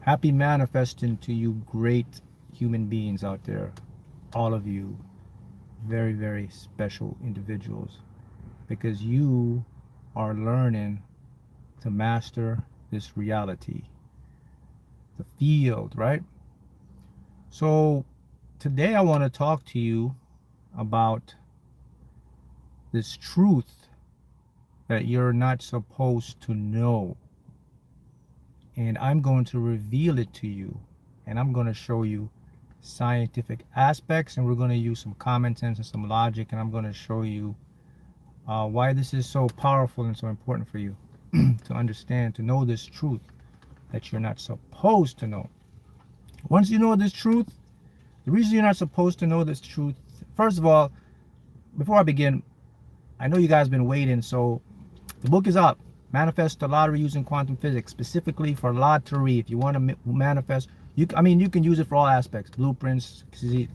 Happy manifesting to you, great human beings out there. All of you, very, very special individuals, because you are learning to master this reality, the field, right? So, today I want to talk to you about this truth that you're not supposed to know. And I'm going to reveal it to you. And I'm going to show you scientific aspects, and we're going to use some common sense and some logic, and I'm going to show you why this is so powerful and so important for you to understand, to know this truth that you're not supposed to know. Once you know this truth, the reason you're not supposed to know this truth, first of all, before I begin, I know you guys have been waiting, so the book is out. Manifest the lottery using quantum physics, specifically for lottery. If you want to manifest, you can use it for all aspects, blueprints,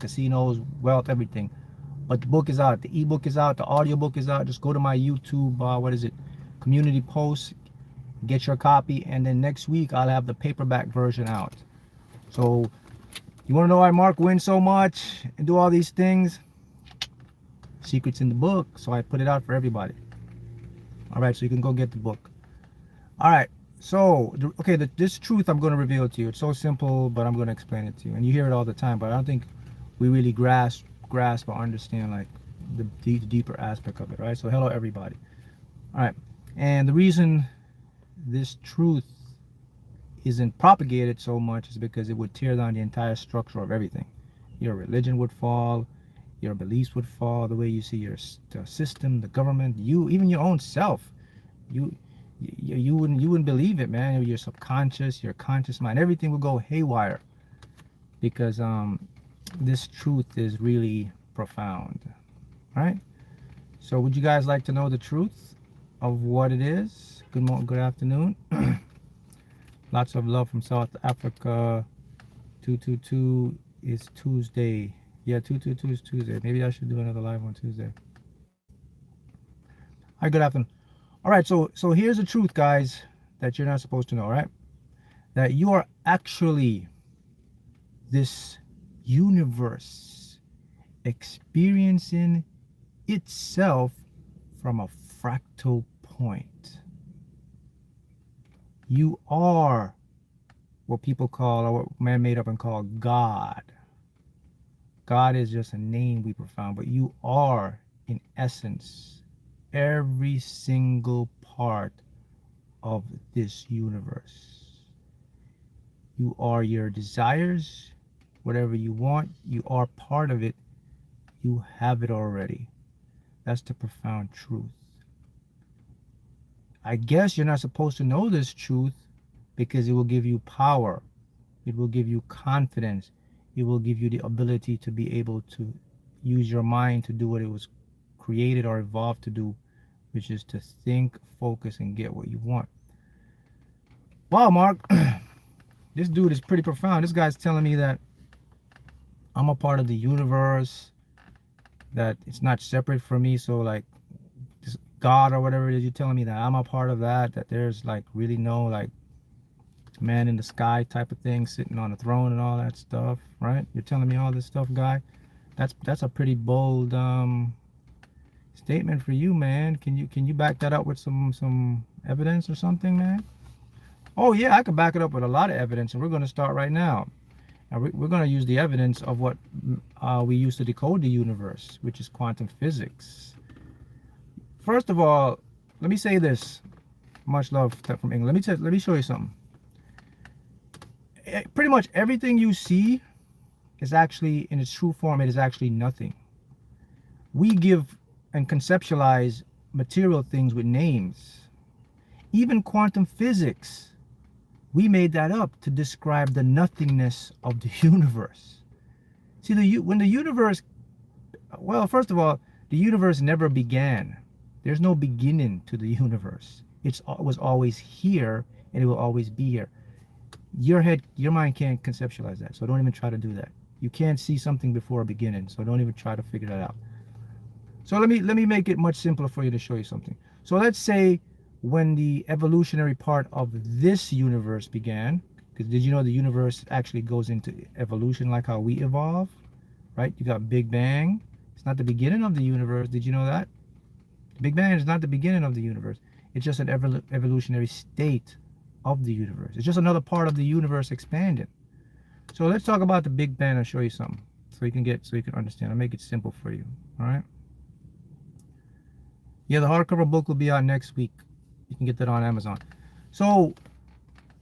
casinos, wealth, everything. But the book is out. The ebook is out. The audio book is out. Just go to my YouTube, community post, get your copy, and then next week I'll have the paperback version out. So you want to know why Mark wins so much and do all these things? Secrets in the book, so I put it out for everybody. All right, so you can go get the book. All right, so okay, this truth I'm going to reveal to you. It's so simple, but I'm going to explain it to you, and you hear it all the time, but I don't think we really grasp or understand like the deeper aspect of it, right? So hello everybody. All right, and the reason this truth isn't propagated so much is because it would tear down the entire structure of everything. Your religion would fall, your beliefs would fall, the way you see your system, the government, you, even your own self. You wouldn't believe it, man. Your subconscious, your conscious mind, everything would go haywire, because this truth is really profound, right? So would you guys like to know the truth of what it is? Good morning, good afternoon. Lots of love from South Africa. 222 is Tuesday. Yeah, 222 is Tuesday. Maybe I should do another live on Tuesday. Hi, good afternoon. All right, so here's the truth, guys, that you're not supposed to know, right? That you are actually this universe experiencing itself from a fractal point. You are what people call, or what man made up and call God. God is just a name we profound, but you are, in essence, every single part of this universe. You are your desires, whatever you want, you are part of it. You have it already. That's the profound truth. I guess you're not supposed to know this truth because it will give you power. It will give you confidence. It will give you the ability to be able to use your mind to do what it was created or evolved to do, which is to think, focus, and get what you want. Wow, Mark, this dude is pretty profound. This guy's telling me that I'm a part of the universe, that it's not separate from me. So like this God or whatever it is, you're telling me that I'm a part of that there's like really no like man in the sky type of thing sitting on a throne and all that stuff, right? You're telling me all this stuff, guy. That's a pretty bold statement for you, man. Can you back that up with some evidence or something, man? Oh yeah, I can back it up with a lot of evidence, and we're going to start right now. And we're going to use the evidence of what we use to decode the universe, which is quantum physics. First of all, let me say this. Much love from England. Let me show you something. Pretty much everything you see is actually, in its true form, it is actually nothing. We give and conceptualize material things with names. Even quantum physics, we made that up to describe the nothingness of the universe. See, when the universe, well, first of all, the universe never began. There's no beginning to the universe. It was always here, and it will always be here. Your mind can't conceptualize that, so don't even try to do that. You can't see something before a beginning, so don't even try to figure that out. So let me make it much simpler for you to show you something. So let's say when the evolutionary part of this universe began, Because did you know the universe actually goes into evolution like how we evolve, right? You got Big Bang. It's not the beginning of the universe. Did you know that? The Big Bang is not the beginning of the universe. It's just an evolutionary state of the universe. It's just another part of the universe expanding. So let's talk about the Big Bang. I'll show you something so you can understand. I'll make it simple for you. All right. Yeah, the hardcover book will be out next week. You can get that on Amazon. So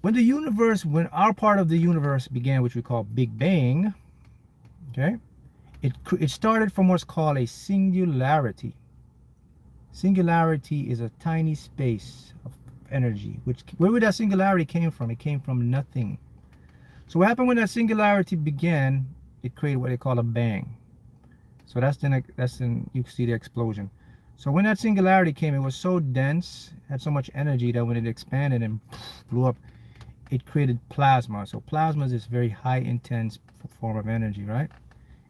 when our part of the universe began, which we call Big Bang, okay, it started from what's called a singularity. Singularity is a tiny space of energy. Where would that singularity came from? It came from nothing. So what happened when that singularity began? It created what they call a bang. So that's you see the explosion. So when that singularity came, it was so dense, had so much energy that when it expanded and blew up, it created plasma. So plasma is this very high intense form of energy, right?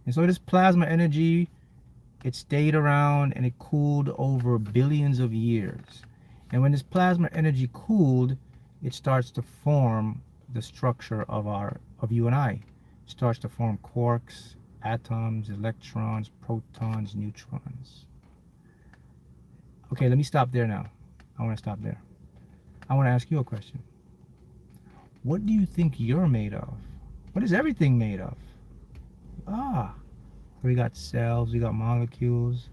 And so this plasma energy, it stayed around and it cooled over billions of years. And when this plasma energy cooled, it starts to form the structure of you and I. It starts to form quarks, atoms, electrons, protons, neutrons. Okay, let me stop there now. I want to stop there. I want to ask you a question. What do you think you're made of? What is everything made of? We got cells, we got molecules.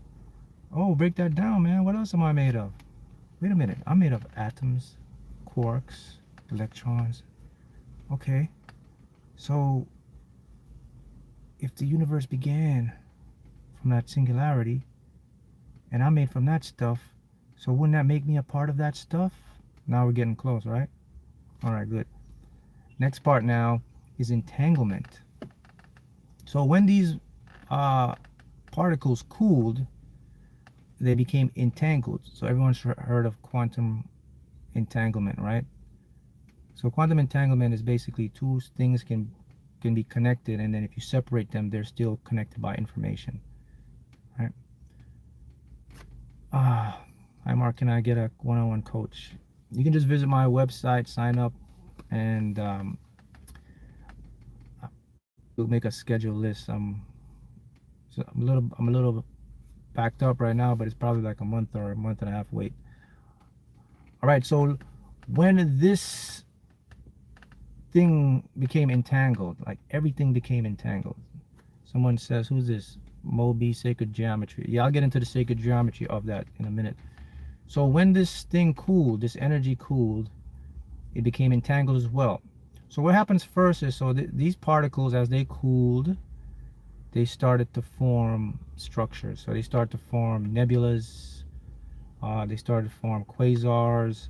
Oh, break that down, man. What else am I made of? Wait a minute. I'm made of atoms, quarks, electrons. Okay. So, if the universe began from that singularity, and I'm made from that stuff, so wouldn't that make me a part of that stuff? Now we're getting close, right? All right, good. Next part now is entanglement. So when these particles cooled, they became entangled. So everyone's heard of quantum entanglement, right? So quantum entanglement is basically two things can be connected, and then if you separate them, they're still connected by information, right? Hi Mark, can I get a one-on-one coach? You can just visit my website, sign up, and we'll make a schedule list. I'm a little backed up right now, but it's probably like a month or a month and a half wait. All right, so when this thing became entangled, like everything became entangled. Someone says, who's this? Moby, sacred geometry. Yeah, I'll get into the sacred geometry of that in a minute. So when this thing cooled, this energy cooled, it became entangled as well. So what happens first is, these particles, as they cooled, they started to form structures. So they start to form nebulas, they started to form quasars,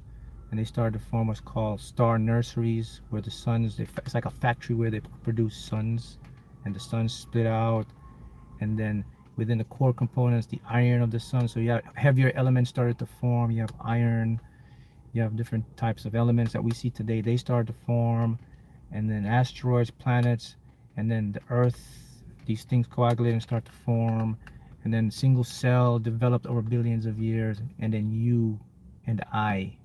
and they started to form what's called star nurseries, where the suns, it's like a factory where they produce suns, and the suns split out, and then within the core components, the iron of the sun, so you have heavier elements started to form. You have iron, you have different types of elements that we see today, they started to form, and then asteroids, planets, and then the earth, these things coagulate and start to form, and then single cell developed over billions of years, and then you and I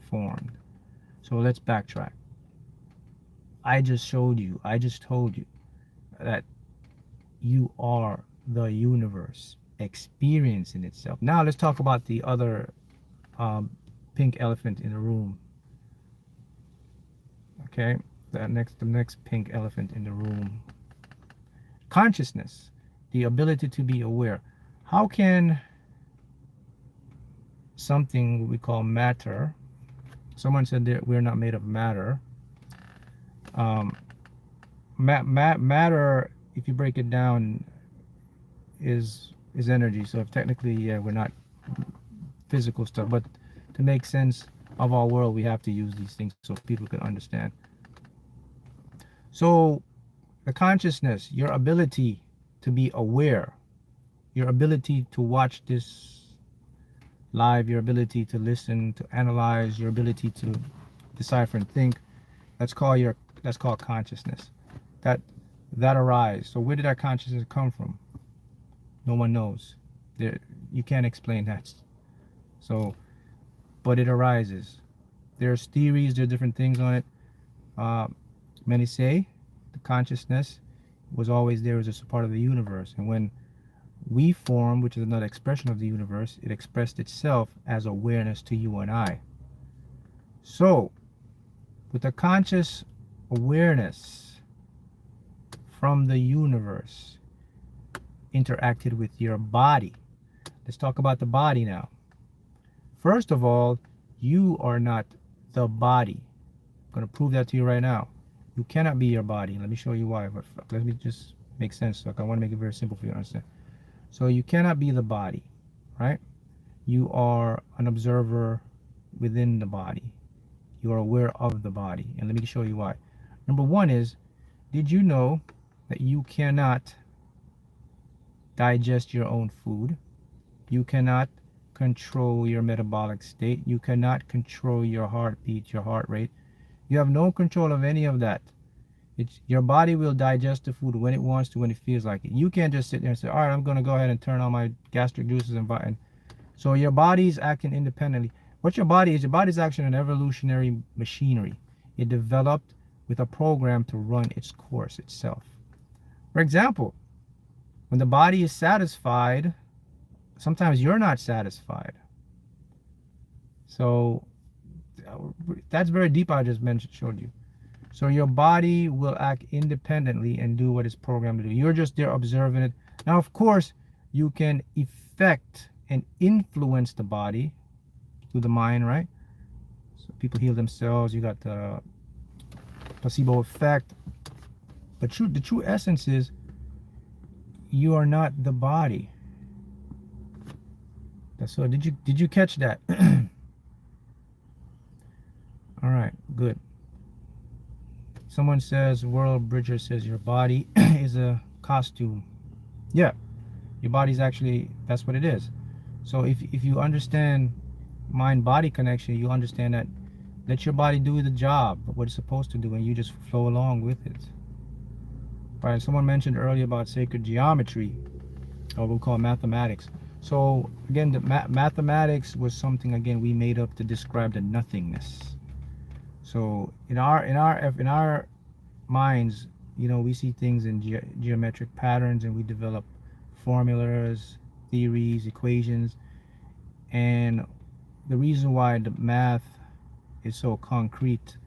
formed. So let's backtrack. I just told you that you are the universe experiencing itself. Now let's talk about the other pink elephant in the room. Okay, the next pink elephant in the room. Consciousness, the ability to be aware. How can something we call matter, someone said that we're not made of matter. Matter, if you break it down, is energy. So if technically, yeah, we're not physical stuff, but to make sense of our world, we have to use these things so people can understand. So the consciousness, your ability to be aware, your ability to watch this live, your ability to listen, to analyze, your ability to decipher and think, that's called consciousness. That arises. So where did that consciousness come from? No one knows. You can't explain that. So, but it arises. There's theories, there are different things on it. Uh, Many say the consciousness was always there as a part of the universe. And when we formed, which is another expression of the universe, it expressed itself as awareness to you and I. So, with the conscious awareness from the universe interacted with your body. Let's talk about the body now. First of all, you are not the body. I'm going to prove that to you right now. You cannot be your body. Let me show you why. But let me just make sense. Like, I want to make it very simple for you to understand. So you cannot be the body, right? You are an observer within the body. You are aware of the body. And let me show you why. Number one is, did you know that you cannot digest your own food? You cannot control your metabolic state. You cannot control your heartbeat, your heart rate. You have no control of any of that. Your body will digest the food when it wants to, when it feels like it. You can't just sit there and say, all right, I'm going to go ahead and turn on my gastric juices and so your body's acting independently. What your body is, your body's actually an evolutionary machinery. It developed with a program to run its course itself. For example, when the body is satisfied, sometimes you're not satisfied. So that's very deep. I just showed you. So your body will act independently and do what it's programmed to do. You're just there observing it. Now, of course, you can affect and influence the body through the mind, right? So people heal themselves. You got the placebo effect. But the true essence is, you are not the body. So did you catch that? All right, good. Someone says, World Bridger says, your body is a costume. Yeah, your body's actually, that's what it is. So if you understand mind-body connection, you understand that let your body do the job, what it's supposed to do, and you just flow along with it. Right? Someone mentioned earlier about sacred geometry, or we'll call mathematics. So again, the mathematics was something, again, we made up to describe the nothingness. So in our minds, you know, we see things in geometric patterns, and we develop formulas, theories, equations. And the reason why the math is so concrete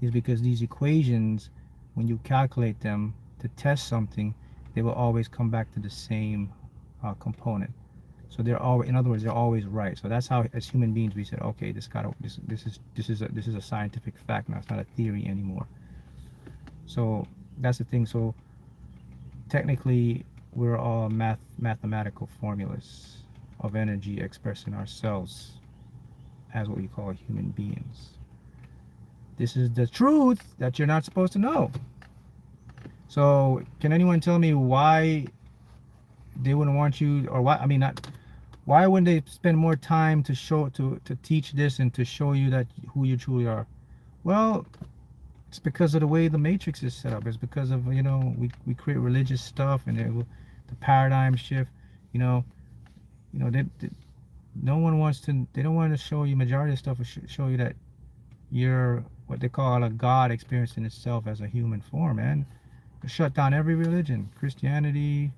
is because these equations, when you calculate them to test something, they will always come back to the same component. So they're always, in other words, they're always right. So that's how, as human beings, we said, okay, this is a scientific fact now. It's not a theory anymore. So that's the thing. So technically, we're all mathematical formulas of energy expressing ourselves as what we call human beings. This is the truth that you're not supposed to know. So can anyone tell me why they wouldn't want you, or why, I mean, not, why wouldn't they spend more time to show, to teach this and to show you that who you truly are? Well, it's because of the way the matrix is set up. It's because of, you know, we create religious stuff, and the paradigm shift, you know, no one wants to, they don't want to show you, majority of stuff will show you that you're what they call a God experiencing itself as a human form, man. Shut down every religion, Christianity,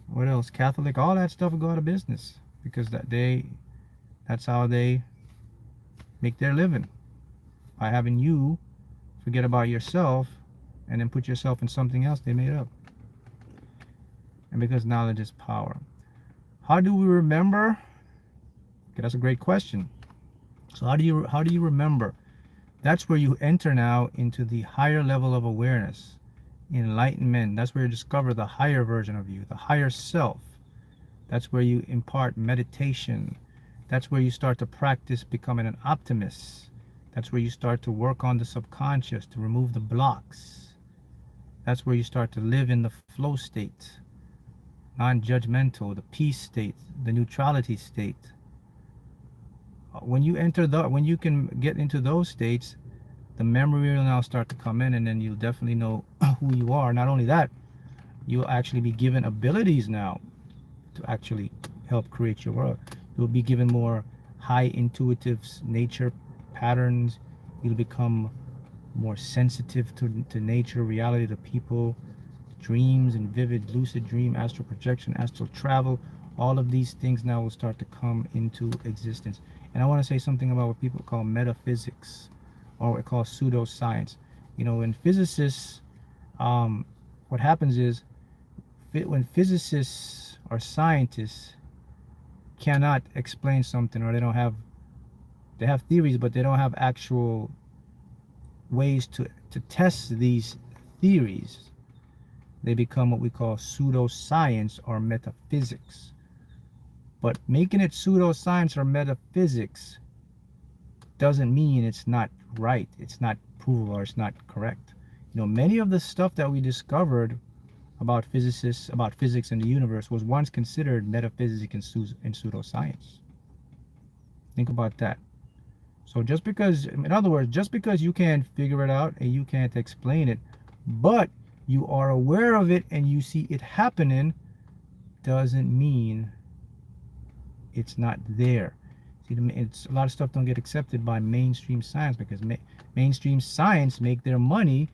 what else, Catholic, all that stuff will go out of business, because that's how they make their living, by having you forget about yourself and then put yourself in something else they made up. And because knowledge is power. How do we remember? Okay, that's a great question. So how do you remember? That's where you enter now into the higher level of awareness, enlightenment. That's where you discover the higher version of you, the higher self. That's where you impart meditation. That's where you start to practice becoming an optimist. That's where you start to work on the subconscious to remove the blocks. That's where you start to live in the flow state, non-judgmental, the peace state, the neutrality state. When you can get into those states, the memory will now start to come in, and then you'll definitely know who you are. Not only that, you'll actually be given abilities now to actually help create your world. You'll be given more high intuitive nature patterns. You'll become more sensitive to nature, reality, to people, dreams and vivid lucid dream, astral projection, astral travel. All of these things now will start to come into existence. And I want to say something about what people call metaphysics, or what we call pseudoscience. You know, when physicists, what happens is, when physicists or scientists cannot explain something, or they have theories, but they don't have actual ways to test these theories, they become what we call pseudoscience or metaphysics. But making it pseudoscience or metaphysics doesn't mean it's not right, it's not provable, or it's not correct. You know, many of the stuff that we discovered about physicists, about physics and the universe, was once considered metaphysics and pseudoscience. Think about that. So just because, in other words, just because you can't figure it out and you can't explain it, but you are aware of it and you see it happening, doesn't mean it's not there. See, it's a lot of stuff don't get accepted by mainstream science, because mainstream science make their money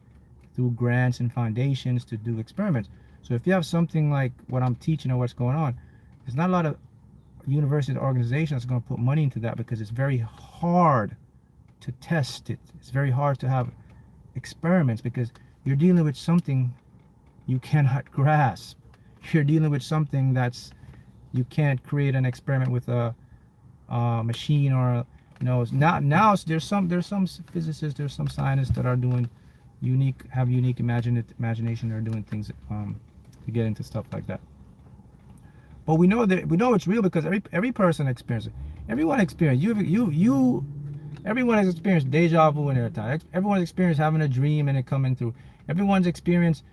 through grants and foundations to do experiments. So if you have something like what I'm teaching or what's going on, there's not a lot of university organizations going to put money into that, because it's very hard to test it. It's very hard to have experiments, because you're dealing with something you cannot grasp. You're dealing with something that's, you can't create an experiment with a machine, or now there's some physicists, there's some scientists that are doing have unique imagination. They're doing things to get into stuff like that. But we know it's real, because every person experiences it. Everyone experiences. Everyone has experienced deja vu in their time. Everyone's experienced having a dream and it coming through. Everyone's experienced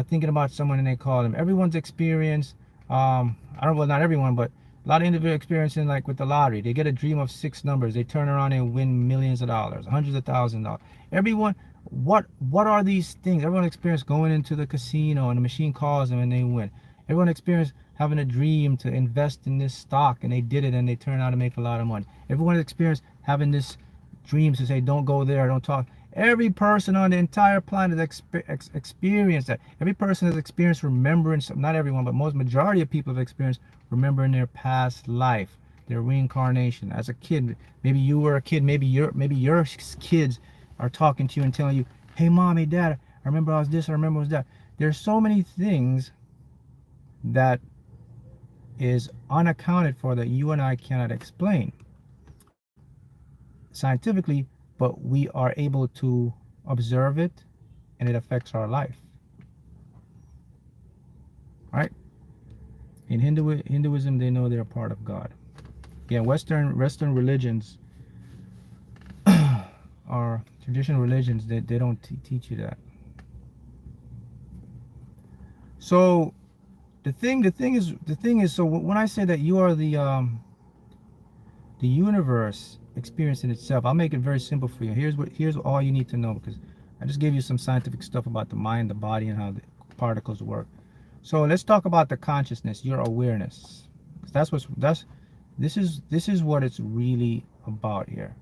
thinking about someone and they call them. Everyone's experienced, well, not everyone, but a lot of individuals experiencing, like with the lottery. They get a dream of 6 numbers. They turn around and win millions of dollars, hundreds of thousands of dollars. Everyone, what are these things? Everyone experienced going into the casino and the machine calls them and they win. Everyone experienced having a dream to invest in this stock and they did it and they turned out to make a lot of money. Everyone experienced having this dreams to say, don't go there, don't talk. Every person on the entire planet experienced that. Every person has experienced remembrance. Not everyone, but majority of people have experienced remembering their past life, their reincarnation. As a kid, maybe you were a kid, maybe your kids are talking to you and telling you, hey mom, hey dad, I remember I was this, I remember I was that. There's so many things that is unaccounted for that you and I cannot explain scientifically, but we are able to observe it and it affects our life. Right? In Hinduism, they know they're a part of God. Yeah, Western religions are traditional religions. They don't teach you that. So the thing is, so when I say that you are the universe experiencing itself, I'll make it very simple for you. Here's all you need to know, because I just gave you some scientific stuff about the mind, the body, and how the particles work. So let's talk about the consciousness, your awareness. This is what it's really about here.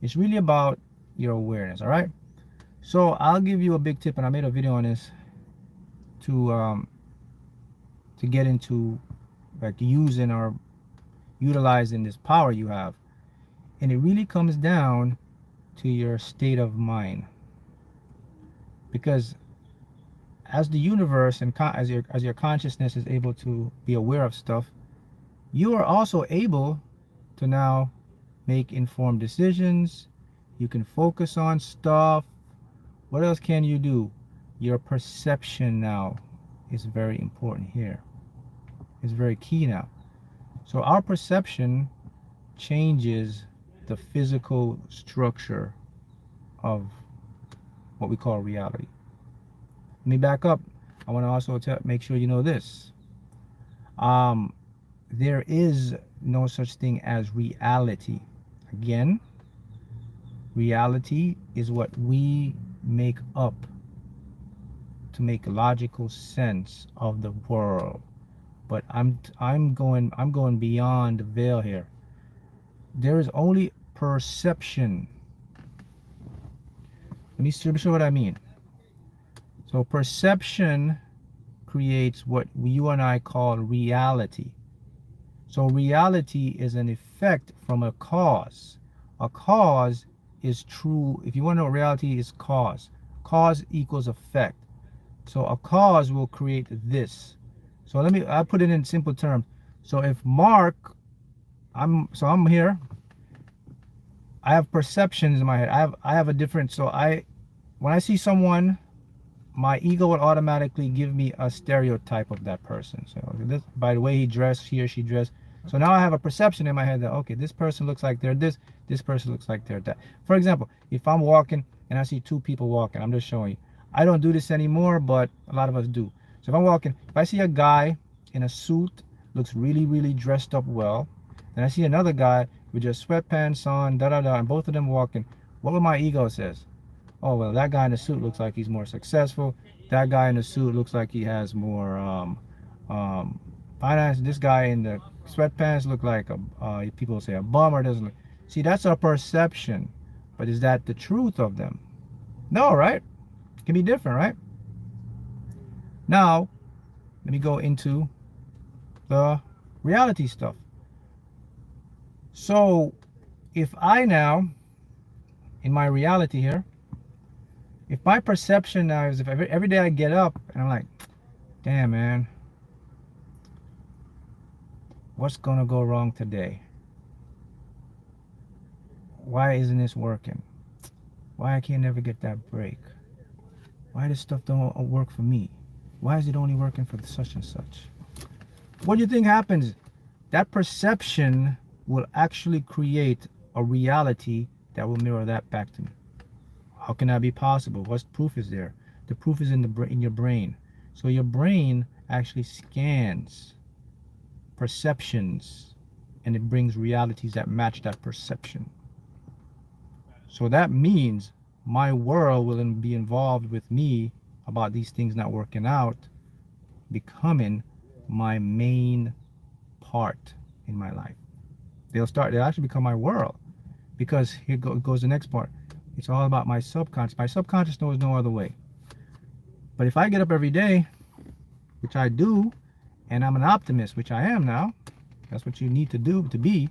It's really about your awareness. All right. So I'll give you a big tip, and I made a video on this to get into like using or utilizing this power you have. And it really comes down to your state of mind, because as the universe and as your consciousness is able to be aware of stuff, you are also able to now make informed decisions. You can focus on stuff. What else can you do? Your perception now is very important here. It's very key now. So our perception changes the physical structure of what we call reality. Let me back up. I want to also make sure you know this. There is no such thing as reality. Again, reality is what we make up to make logical sense of the world. But I'm going beyond the veil here. There is only perception. Let me show what I mean. So perception creates what you and I call reality. So reality is an effect from a cause. A cause is true. If you want to know, reality is cause. Cause equals effect. So a cause will create this. So I put it in simple terms. So if Mark, I'm here. I have perceptions in my head. I have a different, when I see someone, my ego would automatically give me a stereotype of that person. So this, by the way he dressed, he or she dressed. So now I have a perception in my head that, okay, this person looks like they're this person looks like they're that. For example, if I'm walking and I see two people walking, I'm just showing you. I don't do this anymore, but a lot of us do. So if I'm walking, if I see a guy in a suit, looks really, really dressed up well, and I see another guy with just sweatpants on, and both of them walking, what would my ego says? Oh, well, that guy in the suit looks like he's more successful. That guy in the suit looks like he has more finance. This guy in the sweatpants look like people say a bum, or doesn't look. See, that's a perception. But is that the truth of them? No, right? It can be different, right? Now, let me go into the reality stuff. So, if I now, in my reality here, if my perception now is, if every day I get up and I'm like, damn, man, what's gonna go wrong today? Why isn't this working? Why I can't never get that break? Why this stuff don't work for me? Why is it only working for such and such? What do you think happens? That perception will actually create a reality that will mirror that back to me. How can that be possible? What proof is there? The proof is in your brain. So your brain actually scans perceptions, and it brings realities that match that perception. So that means my world will be involved with me about these things not working out, becoming my main part in my life. They'll actually become my world, because here goes the next part. It's all about my subconscious. My subconscious knows no other way. But if I get up every day, which I do, and I'm an optimist, which I am now, that's what you need to do to be.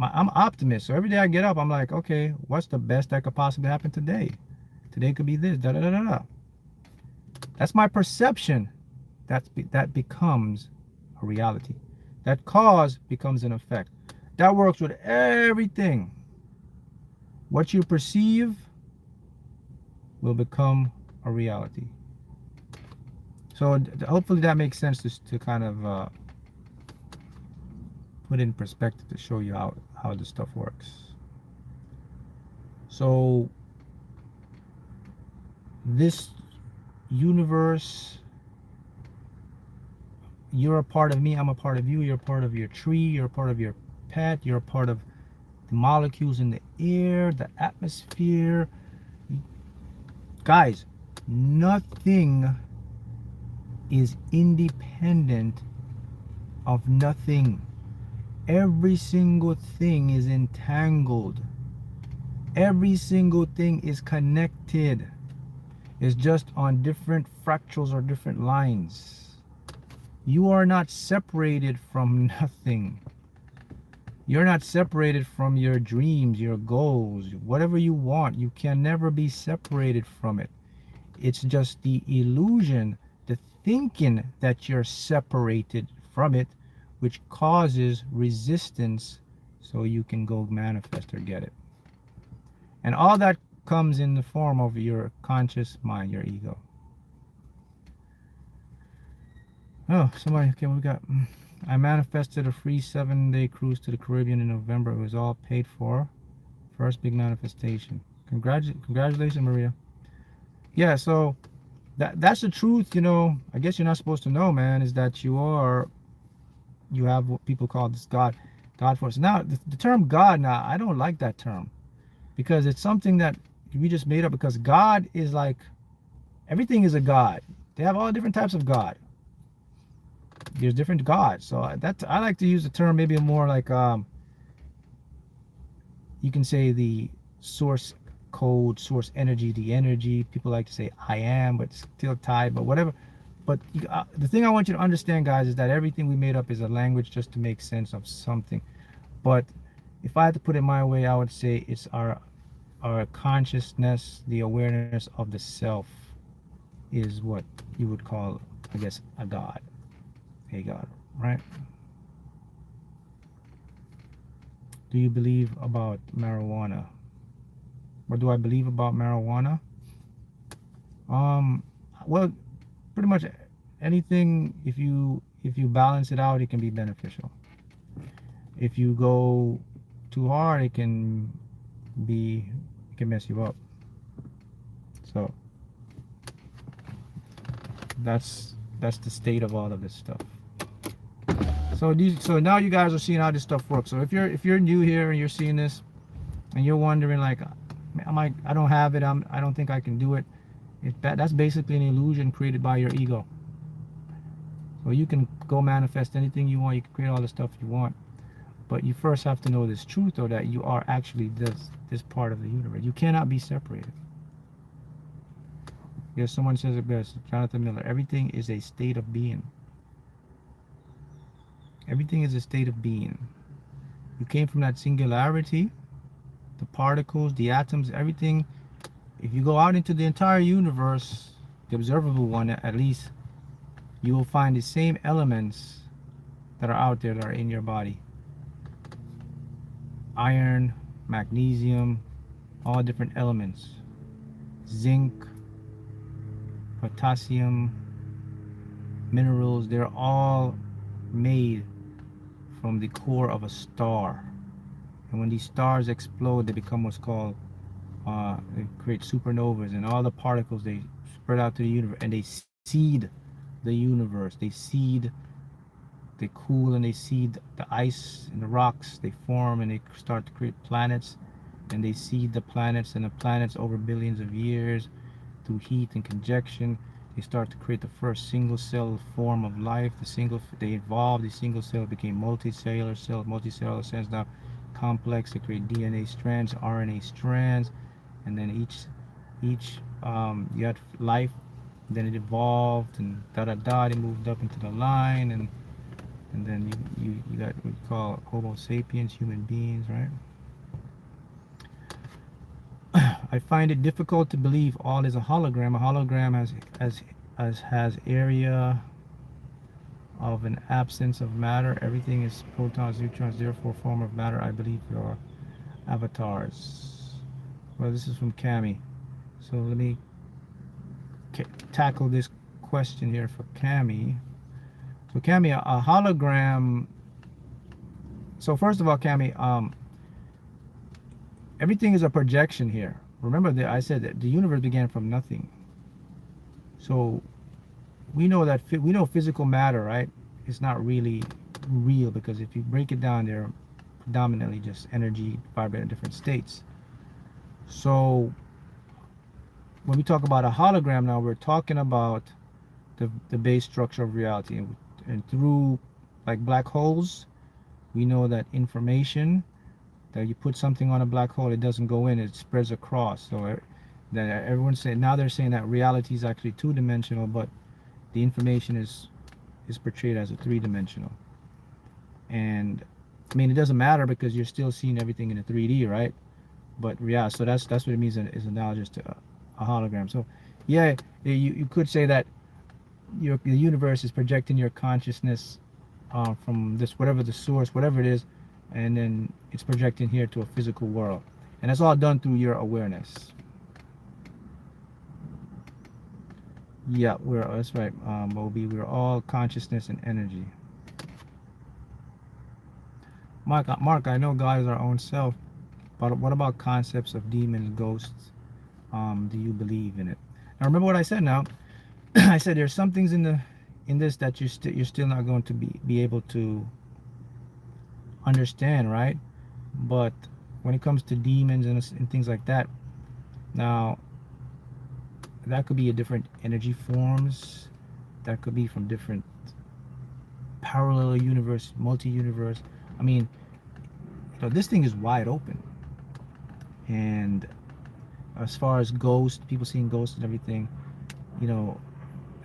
I'm an optimist. So every day I get up, I'm like, okay, what's the best that could possibly happen today? Today could be this, da da da da da. That's my perception. That becomes a reality. That cause becomes an effect. That works with everything. What you perceive will become a reality. So hopefully that makes sense to kind of put in perspective, to show you how this stuff works. So this universe, you're a part of me, I'm a part of you, you're a part of your tree, you're a part of your pet, you're a part of the molecules in the air, the atmosphere. Guys, nothing is independent of nothing. Every single thing is entangled. Every single thing is connected. It's just on different fractals or different lines. You are not separated from nothing. You're not separated from your dreams, your goals, whatever you want. You can never be separated from it. It's just the illusion, the thinking that you're separated from it, which causes resistance so you can go manifest or get it. And all that comes in the form of your conscious mind, your ego. Oh, somebody, okay, we got... I manifested a free 7-day cruise to the Caribbean in November. It was all paid for. First big manifestation. Congratulations, Maria. Yeah, so that's the truth, you know. I guess you're not supposed to know, man, is that you have what people call this God force. Now, the term God, now, I don't like that term, because it's something that we just made up, because God is like, everything is a God. They have all different types of God. There's different gods. So I like to use the term maybe more like, you can say the source code, source energy, the energy. People like to say I am, but still tied, but whatever. But the thing I want you to understand, guys, is that everything we made up is a language just to make sense of something. But if I had to put it my way, I would say it's our consciousness, the awareness of the self, is what you would call, I guess, a god, right? Do you believe about marijuana? What do I believe about marijuana? Um, well, pretty much anything. If you balance it out, it can be beneficial. If you go too hard, it can mess you up. So that's the state of all of this stuff. So now you guys are seeing how this stuff works. So if you're new here and you're seeing this and you're wondering like, I don't have it, I don't think I can do it. That's basically an illusion created by your ego. So you can go manifest anything you want, you can create all the stuff you want, but you first have to know this truth, though, that you are actually this part of the universe. You cannot be separated. Yes, someone says it best, Jonathan Miller, everything is a state of being. Everything is a state of being. You came from that singularity, the particles, the atoms, everything. If you go out into the entire universe, the observable one at least, you will find the same elements that are out there that are in your body. Iron, magnesium, all different elements. Zinc, potassium, minerals, they're all made from the core of a star. And when these stars explode, they become what's called, they create supernovas, and all the particles, they spread out to the universe, and they seed the universe. They cool, and they seed the ice and the rocks. They form and they start to create planets, and they seed the planets, and the planets over billions of years through heat and conjection, they start to create the first single cell form of life. They evolved. The single cell became multicellular cells. Multicellular cells now complex. They create DNA strands, RNA strands, and then each you had life. Then it evolved, and it moved up into the line, and then you got what we call Homo sapiens, human beings, right? I find it difficult to believe all is a hologram. A hologram has area of an absence of matter. Everything is protons, neutrons, therefore form of matter. I believe your avatars. Well, this is from Cami. So let me tackle this question here for Cami. So Cami, a hologram. So first of all, Cami, everything is a projection here. Remember that I said that the universe began from nothing. So we know physical matter, right? It's not really real, because if you break it down, they're predominantly just energy vibrating in different states. So when we talk about a hologram now, we're talking about the base structure of reality, and through like black holes, we know that information, that you put something on a black hole, it doesn't go in, it spreads across. So that everyone's saying now, they're saying that reality is actually two-dimensional, but the information is portrayed as a three-dimensional. And I mean, it doesn't matter, because you're still seeing everything in a 3D, right? But yeah, so that's what it means, is analogous to a hologram. So yeah, you could say that the universe is projecting your consciousness from this, whatever the source, whatever it is, and then it's projecting here to a physical world, and that's all done through your awareness. Yeah, that's right, Moby. We're all consciousness and energy. Mark, I know God is our own self, but what about concepts of demons, ghosts? Do you believe in it? Now remember what I said. Now I said there's some things in this that you're still not going to be able to understand, right? But when it comes to demons and things like that, now that could be a different energy forms, that could be from different parallel universe, multi-universe. I mean, this thing is wide open, and as far as ghosts, people seeing ghosts and everything, you know,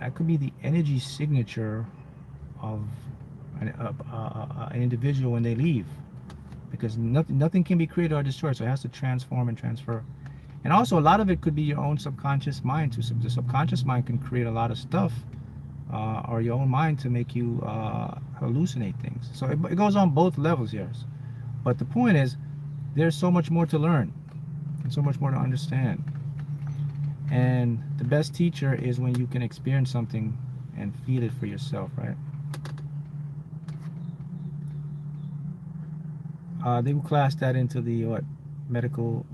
that could be the energy signature of an individual when they leave, because nothing can be created or destroyed, so it has to transform and transfer. And also, a lot of it could be your own subconscious mind too. So the subconscious mind can create a lot of stuff, or your own mind to make you hallucinate things. So it goes on both levels here. But the point is, there's so much more to learn and so much more to understand. And the best teacher is when you can experience something and feel it for yourself, right? They will class that into the medical,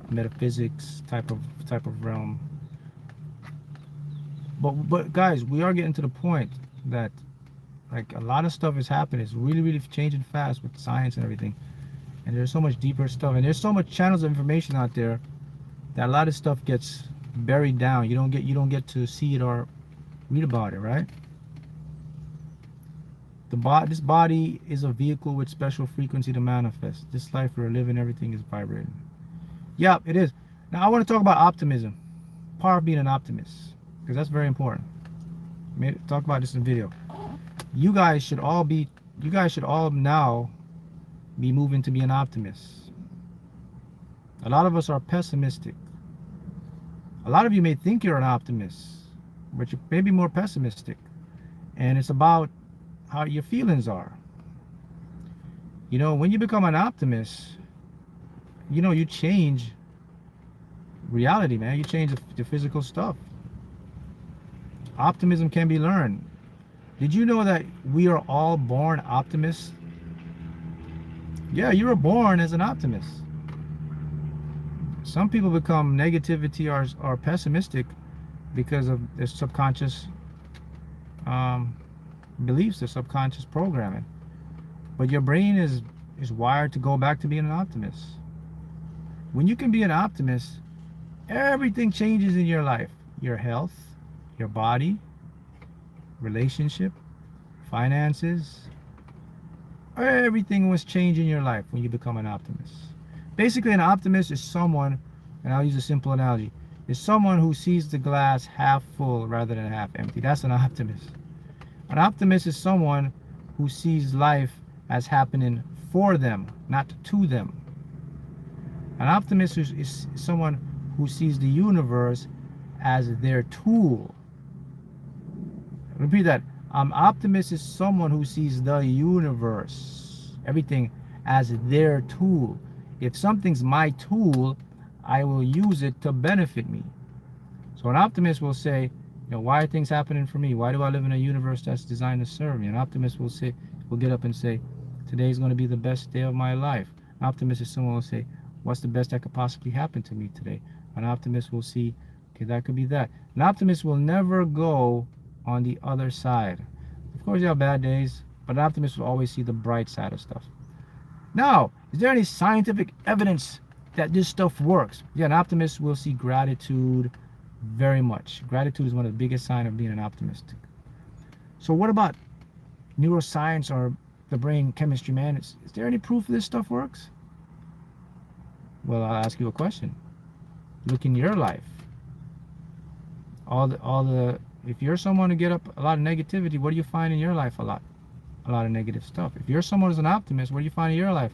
metaphysics type of realm. But guys, we are getting to the point that, like, a lot of stuff is happening. It's really changing fast with science and everything. And there's so much deeper stuff, and there's so much channels of information out there that a lot of stuff gets buried down. You don't get to see it or read about it, right? This body is a vehicle with special frequency to manifest. This life we're living, everything is vibrating. Yeah, it is. Now I want to talk about optimism, power of being an optimist, because that's very important. Talk about this in the video. You guys should all now be moving to be an optimist. A lot of us are pessimistic. A lot of you may think you're an optimist, but you may be more pessimistic. And it's about how your feelings are. You know, when you become an optimist, you know, you change reality, man. You change the physical stuff. Optimism can be learned. Did you know that we are all born optimists? Yeah, you were born as an optimist. Some people become negativity or pessimistic because of their subconscious beliefs, their subconscious programming. But your brain is wired to go back to being an optimist. When you can be an optimist, everything changes in your life. Your health, your body, relationship, finances, everything was changing in your life when you become an optimist. Basically, an optimist is someone, and I'll use a simple analogy, is someone who sees the glass half full rather than half empty. That's an optimist. An optimist is someone who sees life as happening for them, not to them. An optimist is someone who sees the universe as their tool. Repeat that. An optimist is someone who sees the universe, everything, as their tool. If something's my tool, I will use it to benefit me. So an optimist will say, you know, why are things happening for me? Why do I live in a universe that's designed to serve me? An optimist will get up and say, today's going to be the best day of my life. An optimist is someone who will say, what's the best that could possibly happen to me today? An optimist will see, okay, that could be that. An optimist will never go on the other side. Of course, you have bad days, but an optimist will always see the bright side of stuff. Now, is there any scientific evidence that this stuff works? Yeah, an optimist will see gratitude very much. Gratitude is one of the biggest signs of being an optimist. So what about neuroscience or the brain chemistry, man? Is there any proof this stuff works? Well, I'll ask you a question. Look in your life. If you're someone who get up a lot of negativity, what do you find in your life? A lot of negative stuff. If you're someone who's an optimist, what do you find in your life?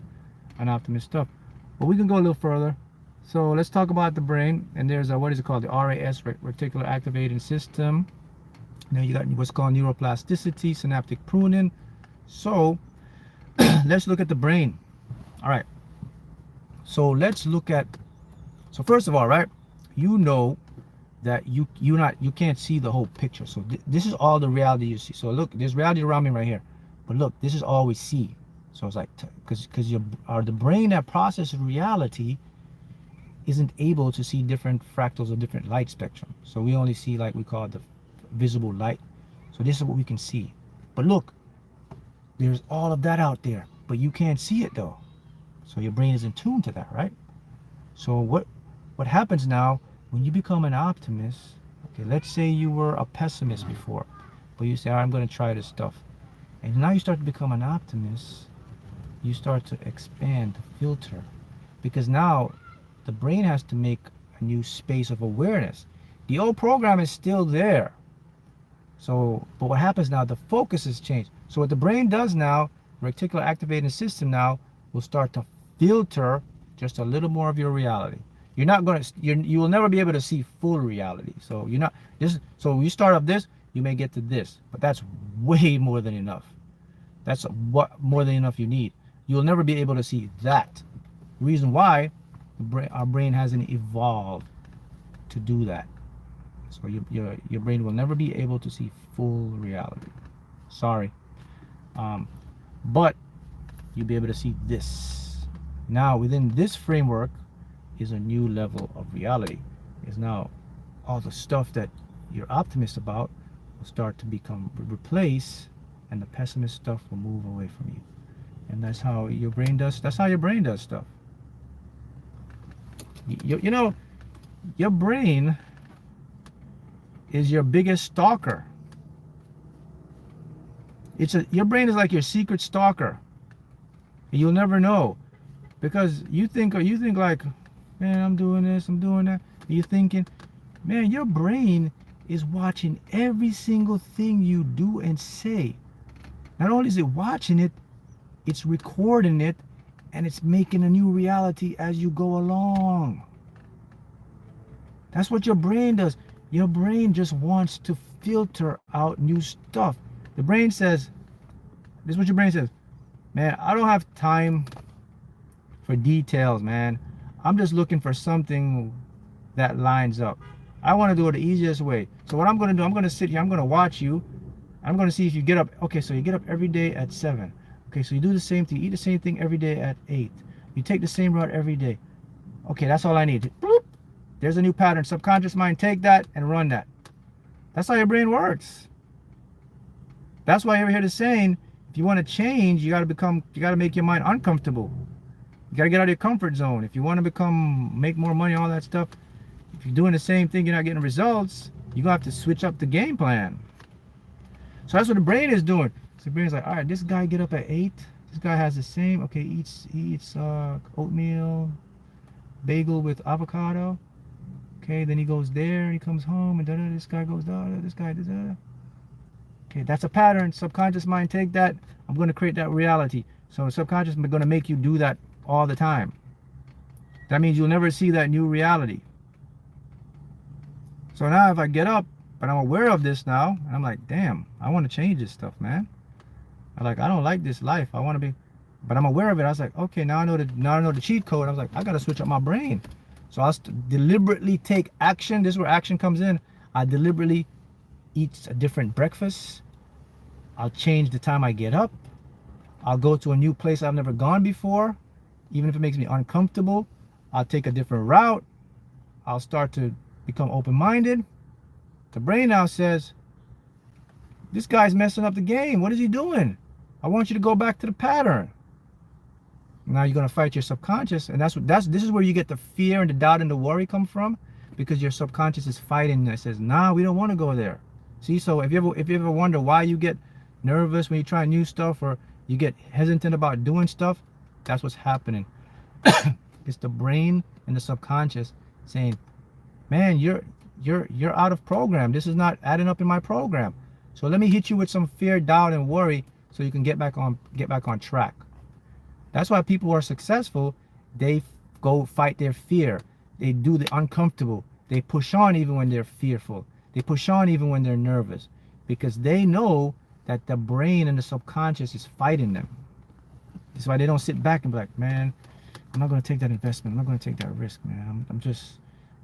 An optimist stuff. But we can go a little further. So let's talk about the brain. And there's what is it called? The RAS, reticular activating system. Now you got what's called neuroplasticity, synaptic pruning. So let's look at the brain. All right. So let's look at. So first of all, right, you know that you can't see the whole picture. So this is all the reality you see. So look, there's reality around me right here. But look, this is all we see. So it's like, because the brain that processes reality isn't able to see different fractals of different light spectrum. So we only see, like, we call it the visible light. So this is what we can see. But look, there's all of that out there, but you can't see it though. So your brain is in tune to that, right? So what happens now when you become an optimist? Okay, let's say you were a pessimist before, but you say, all right, I'm going to try this stuff. And now you start to become an optimist. You start to expand the filter, because now the brain has to make a new space of awareness. The old program is still there. So, but what happens now, the focus has changed. So what the brain does now, reticular activating system now, will start to filter just a little more of your reality. You're not going to, you will never be able to see full reality. So you're not, just, so you start off this, you may get to this, but that's way more than enough. That's what more than enough you need. You'll never be able to see that. Reason why, our brain hasn't evolved to do that. So your brain will never be able to see full reality. Sorry. But you'll be able to see this. Now within this framework is a new level of reality. Is now all the stuff that you're optimist about will start to become replaced, and the pessimist stuff will move away from you. And that's how your brain does. That's how your brain does stuff. You know, your brain is your biggest stalker. Your brain is like your secret stalker. You'll never know, because you think like, man, I'm doing this, I'm doing that. You're thinking, man, your brain is watching every single thing you do and say. Not only is it watching it, it's recording it, and it's making a new reality as you go along. That's what your brain does. Your brain just wants to filter out new stuff. The brain says, this is what your brain says, man, I don't have time for details, man. I'm just looking for something that lines up. I want to do it the easiest way. So what I'm going to do, I'm going to sit here, I'm going to watch you. I'm going to see if you get up. Okay, so you get up every day at 7. Okay, so you do the same thing, eat the same thing every day at 8. You take the same route every day. Okay, that's all I need. Bloop. There's a new pattern. Subconscious mind, take that and run that. That's how your brain works. That's why you ever hear the saying, if you want to change, you got to make your mind uncomfortable. You got to get out of your comfort zone. If you want to make more money, all that stuff, if you're doing the same thing, you're not getting results, you're going to have to switch up the game plan. So that's what the brain is doing. So the brain's like, all right, this guy get up at 8. This guy has the same, okay, he eats oatmeal, bagel with avocado. Okay, then he goes there, he comes home, and this guy goes, this guy, okay, that's a pattern. Subconscious mind, take that. I'm going to create that reality. So subconscious is going to make you do that all the time. That means you'll never see that new reality. So now if I get up, but I'm aware of this now, I'm like, damn, I want to change this stuff, man. I don't like this life. I want to be, but I'm aware of it. I was like, okay, now I know the cheat code. I was like, I got to switch up my brain. So I'll deliberately take action. This is where action comes in. I deliberately eat a different breakfast. I'll change the time I get up. I'll go to a new place I've never gone before, even if it makes me uncomfortable. I'll take a different route. I'll start to become open-minded. The brain now says, this guy's messing up the game. What is he doing? I want you to go back to the pattern. Now you're going to fight your subconscious, and this is where you get the fear and the doubt and the worry come from, because your subconscious is fighting. It says, nah, we don't want to go there. See, so if you ever wonder why you get nervous when you try new stuff, or you get hesitant about doing stuff, that's what's happening. It's the brain and the subconscious saying, man, you're out of program. This is not adding up in my program. So let me hit you with some fear, doubt, and worry so you can get back on track. That's why people who are successful, they go fight their fear. They do the uncomfortable. They push on even when they're fearful. They push on even when they're nervous, because they know that the brain and the subconscious is fighting them. That's why they don't sit back and be like, man, I'm not going to take that investment. I'm not going to take that risk, man. I'm just,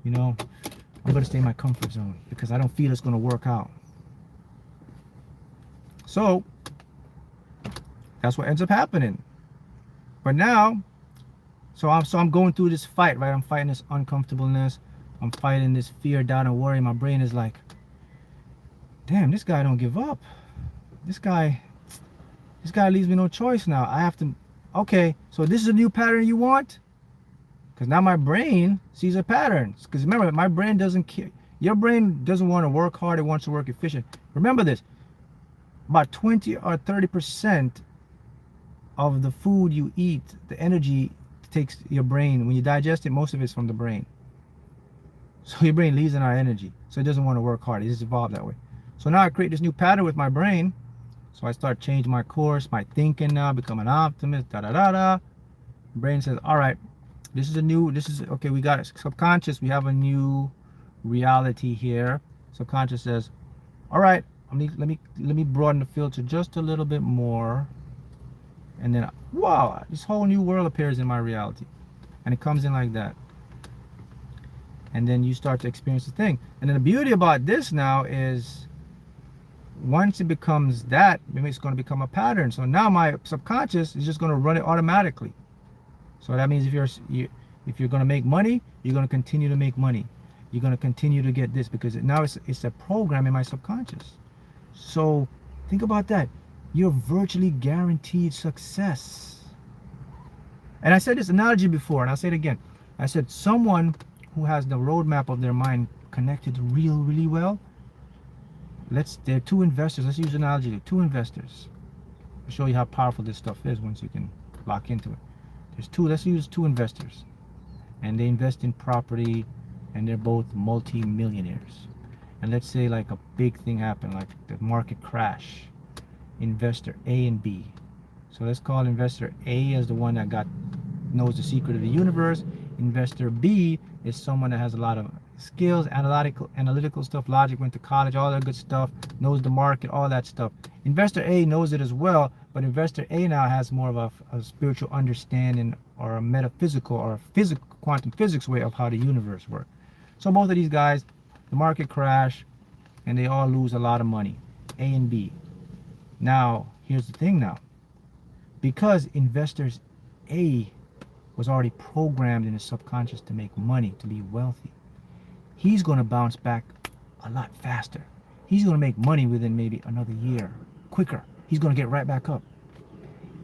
I'm going to stay in my comfort zone because I don't feel it's going to work out. So that's what ends up happening. But now, so I'm going through this fight, right? I'm fighting this uncomfortableness. I'm fighting this fear, doubt, and worry. My brain is like, damn, this guy don't give up. This guy leaves me no choice now. I have to, okay, so this is a new pattern you want? Because now my brain sees a pattern. Because remember, my brain doesn't care. Your brain doesn't want to work hard. It wants to work efficient. Remember this, about 20 or 30% of the food you eat, the energy takes your brain, when you digest it, most of it's from the brain. So your brain leaves in our energy. So it doesn't want to work hard. It just evolved that way. So now I create this new pattern with my brain. So I start changing my course, my thinking now, become an optimist, da da da da. Brain says, all right, okay, we got it. Subconscious, we have a new reality here. Subconscious says, all right, let me broaden the filter just a little bit more. And then, wow, this whole new world appears in my reality. And it comes in like that. And then you start to experience the thing. And then the beauty about this now is, once it becomes that, maybe it's going to become a pattern. So now my subconscious is just going to run it automatically. So that means if you're going to make money, you're going to continue to make money. You're going to continue to get this, because now it's a program in my subconscious. So think about that. You're virtually guaranteed success. And I said this analogy before, and I'll say it again. I said someone who has the roadmap of their mind connected really well. There are two investors. Let's use an analogy. Two investors. I'll show you how powerful this stuff is once you can lock into it. Let's use two investors. And they invest in property, and they're both multi-millionaires. And let's say like a big thing happened, like the market crash. Investor A and B. So let's call investor A as the one that knows the secret of the universe. Investor B is someone that has a lot of skills, analytical stuff, logic, went to college, all that good stuff, knows the market, all that stuff. Investor A knows it as well, but investor A now has more of a spiritual understanding, or a metaphysical or a physical quantum physics way of how the universe works. So both of these guys, the market crash, and they all lose a lot of money, A and B. Now, here's the thing now. Because investors A was already programmed in his subconscious to make money, to be wealthy, he's going to bounce back a lot faster. He's going to make money within maybe another year, quicker. He's going to get right back up.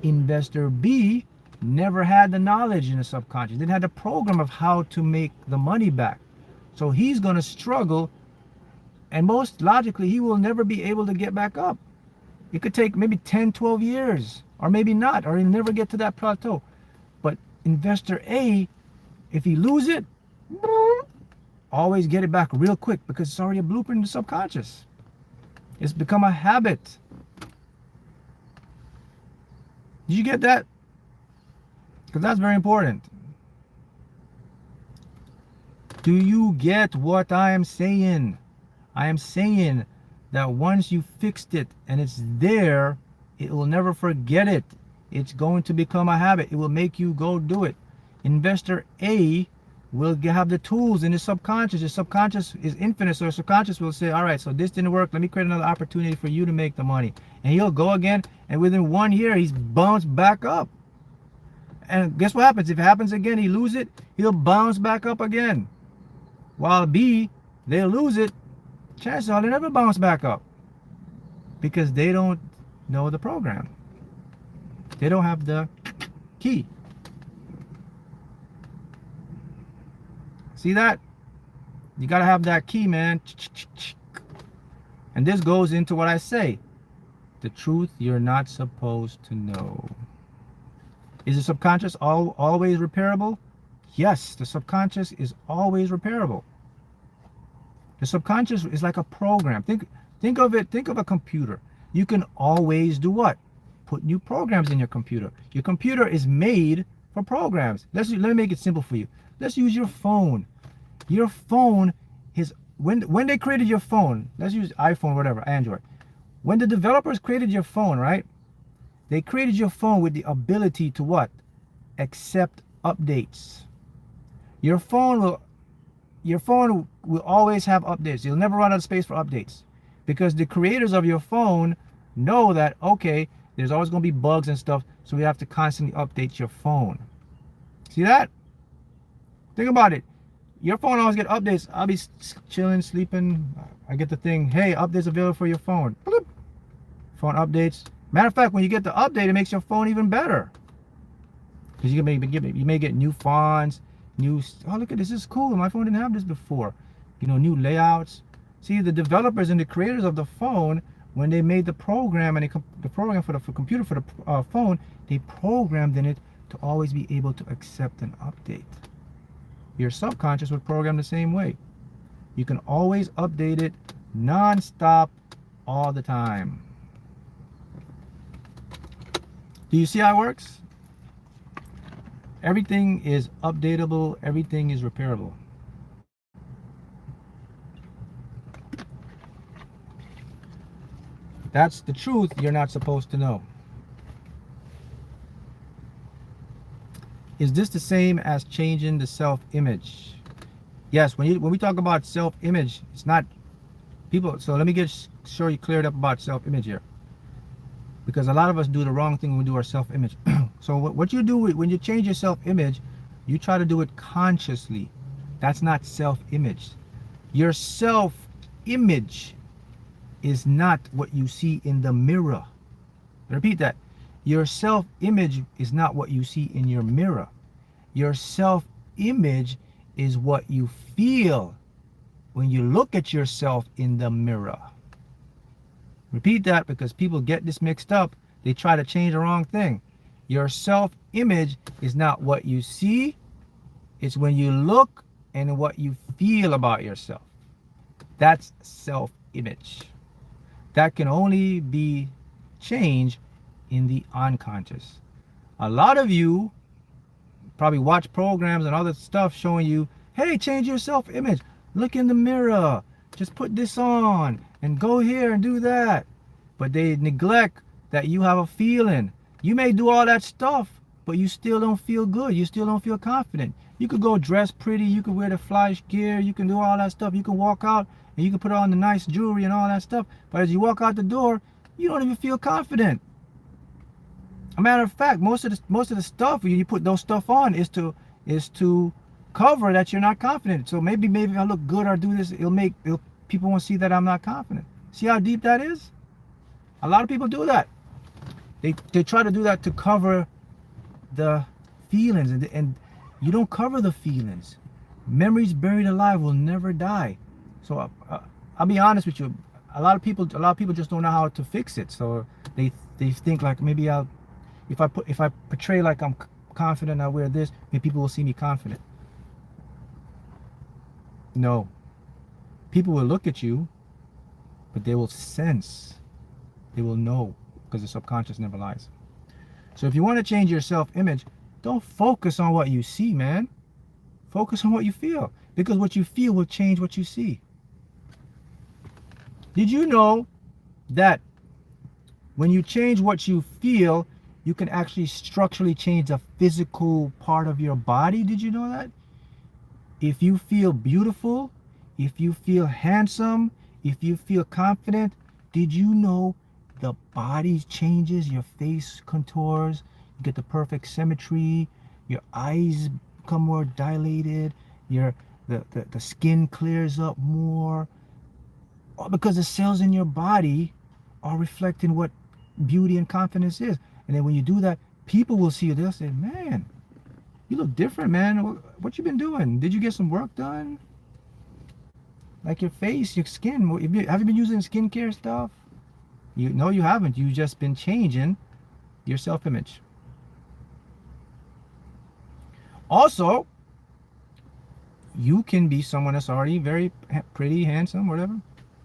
Investor B never had the knowledge in the subconscious, didn't have the program of how to make the money back. So he's going to struggle, and most logically, he will never be able to get back up. It could take maybe 10, 12 years, or maybe not, or he'll never get to that plateau. But investor A, if he lose it, always get it back real quick, because it's already a blueprint in the subconscious. It's become a habit. Did you get that? Because that's very important. Do you get what I am saying? I am saying that once you fixed it and it's there, it will never forget it. It's going to become a habit. It will make you go do it. Investor A will have the tools in his subconscious. His subconscious is infinite, so his subconscious will say, all right, so this didn't work. Let me create another opportunity for you to make the money. And he'll go again, and within 1 year, he's bounced back up. And guess what happens? If it happens again, he lose it, he'll bounce back up again. While B, they'll lose it, chances are they never bounce back up, because they don't know the program. They don't have the key. See that? You got to have that key, man. And this goes into what I say. The truth you're not supposed to know. Is the subconscious always repairable? Yes, the subconscious is always repairable. The subconscious is like a program. Think of a computer. You can always do what? Put new programs in your computer. Your computer is made for programs. Let me make it simple for you. Let's use your phone. Your phone is, when they created your phone, let's use iPhone, whatever, Android. When the developers created your phone, right? They created your phone with the ability to what? Accept updates. Your phone will always have updates. You'll never run out of space for updates, because the creators of your phone know that, okay, there's always going to be bugs and stuff, so we have to constantly update your phone. See that? Think about it. Your phone always get updates. I'll be chilling, sleeping. I get the thing, hey, updates available for your phone. Bloop. Phone updates. Matter of fact, when you get the update, it makes your phone even better. Because you may get new fonts, oh, look at this is cool. My phone didn't have this before. New layouts. See, the developers and the creators of the phone, when they made the program, and the program for the computer, for the phone, they programmed in it to always be able to accept an update. Your subconscious would program the same way. You can always update it non-stop all the time. Do you see how it works? Everything is updatable, everything is repairable. That's the truth you're not supposed to know. Is this the same as changing the self-image? Yes, when we talk about self-image, it's not people. So let me get sure you cleared up about self-image here, because a lot of us do the wrong thing when we do our self-image. So what you do when you change your self-image, you try to do it consciously. That's not self-image. Your self-image is not what you see in the mirror. Repeat that. Your self-image is not what you see in your mirror. Your self-image is what you feel when you look at yourself in the mirror. Repeat that, because people get this mixed up. They try to change the wrong thing. Your self-image is not what you see. It's when you look and what you feel about yourself. That's self-image. That can only be changed in the unconscious. A lot of you probably watch programs and other stuff showing you, hey, change your self-image. Look in the mirror. Just put this on and go here and do that. But they neglect that you have a feeling. You may do all that stuff, but you still don't feel good. You still don't feel confident. You could go dress pretty. You could wear the flash gear. You can do all that stuff. You can walk out and you can put on the nice jewelry and all that stuff. But as you walk out the door, you don't even feel confident. A matter of fact, most of the stuff when you put those stuff on is to cover that you're not confident. So maybe if I look good or do this, people won't see that I'm not confident. See how deep that is? A lot of people do that. They try to do that to cover the feelings, and you don't cover the feelings. Memories buried alive will never die. So I'll be honest with you. A lot of people just don't know how to fix it. So they think like, maybe if I portray like I'm confident, I wear this, maybe people will see me confident. No. People will look at you, but they will sense. They will know, because the subconscious never lies. So if you want to change your self-image, don't focus on what you see, man. Focus on what you feel, because what you feel will change what you see. Did you know that when you change what you feel, you can actually structurally change the physical part of your body? Did you know that? If you feel beautiful, if you feel handsome, if you feel confident, did you know the body changes, your face contours, you get the perfect symmetry, your eyes become more dilated, the skin clears up more, all because the cells in your body are reflecting what beauty and confidence is. And then when you do that, people will see you, they'll say, man, you look different, man. What you been doing? Did you get some work done? Like your face, your skin. Have you been using skincare stuff? No, you haven't. You've just been changing your self-image. Also, you can be someone that's already very pretty, handsome, whatever.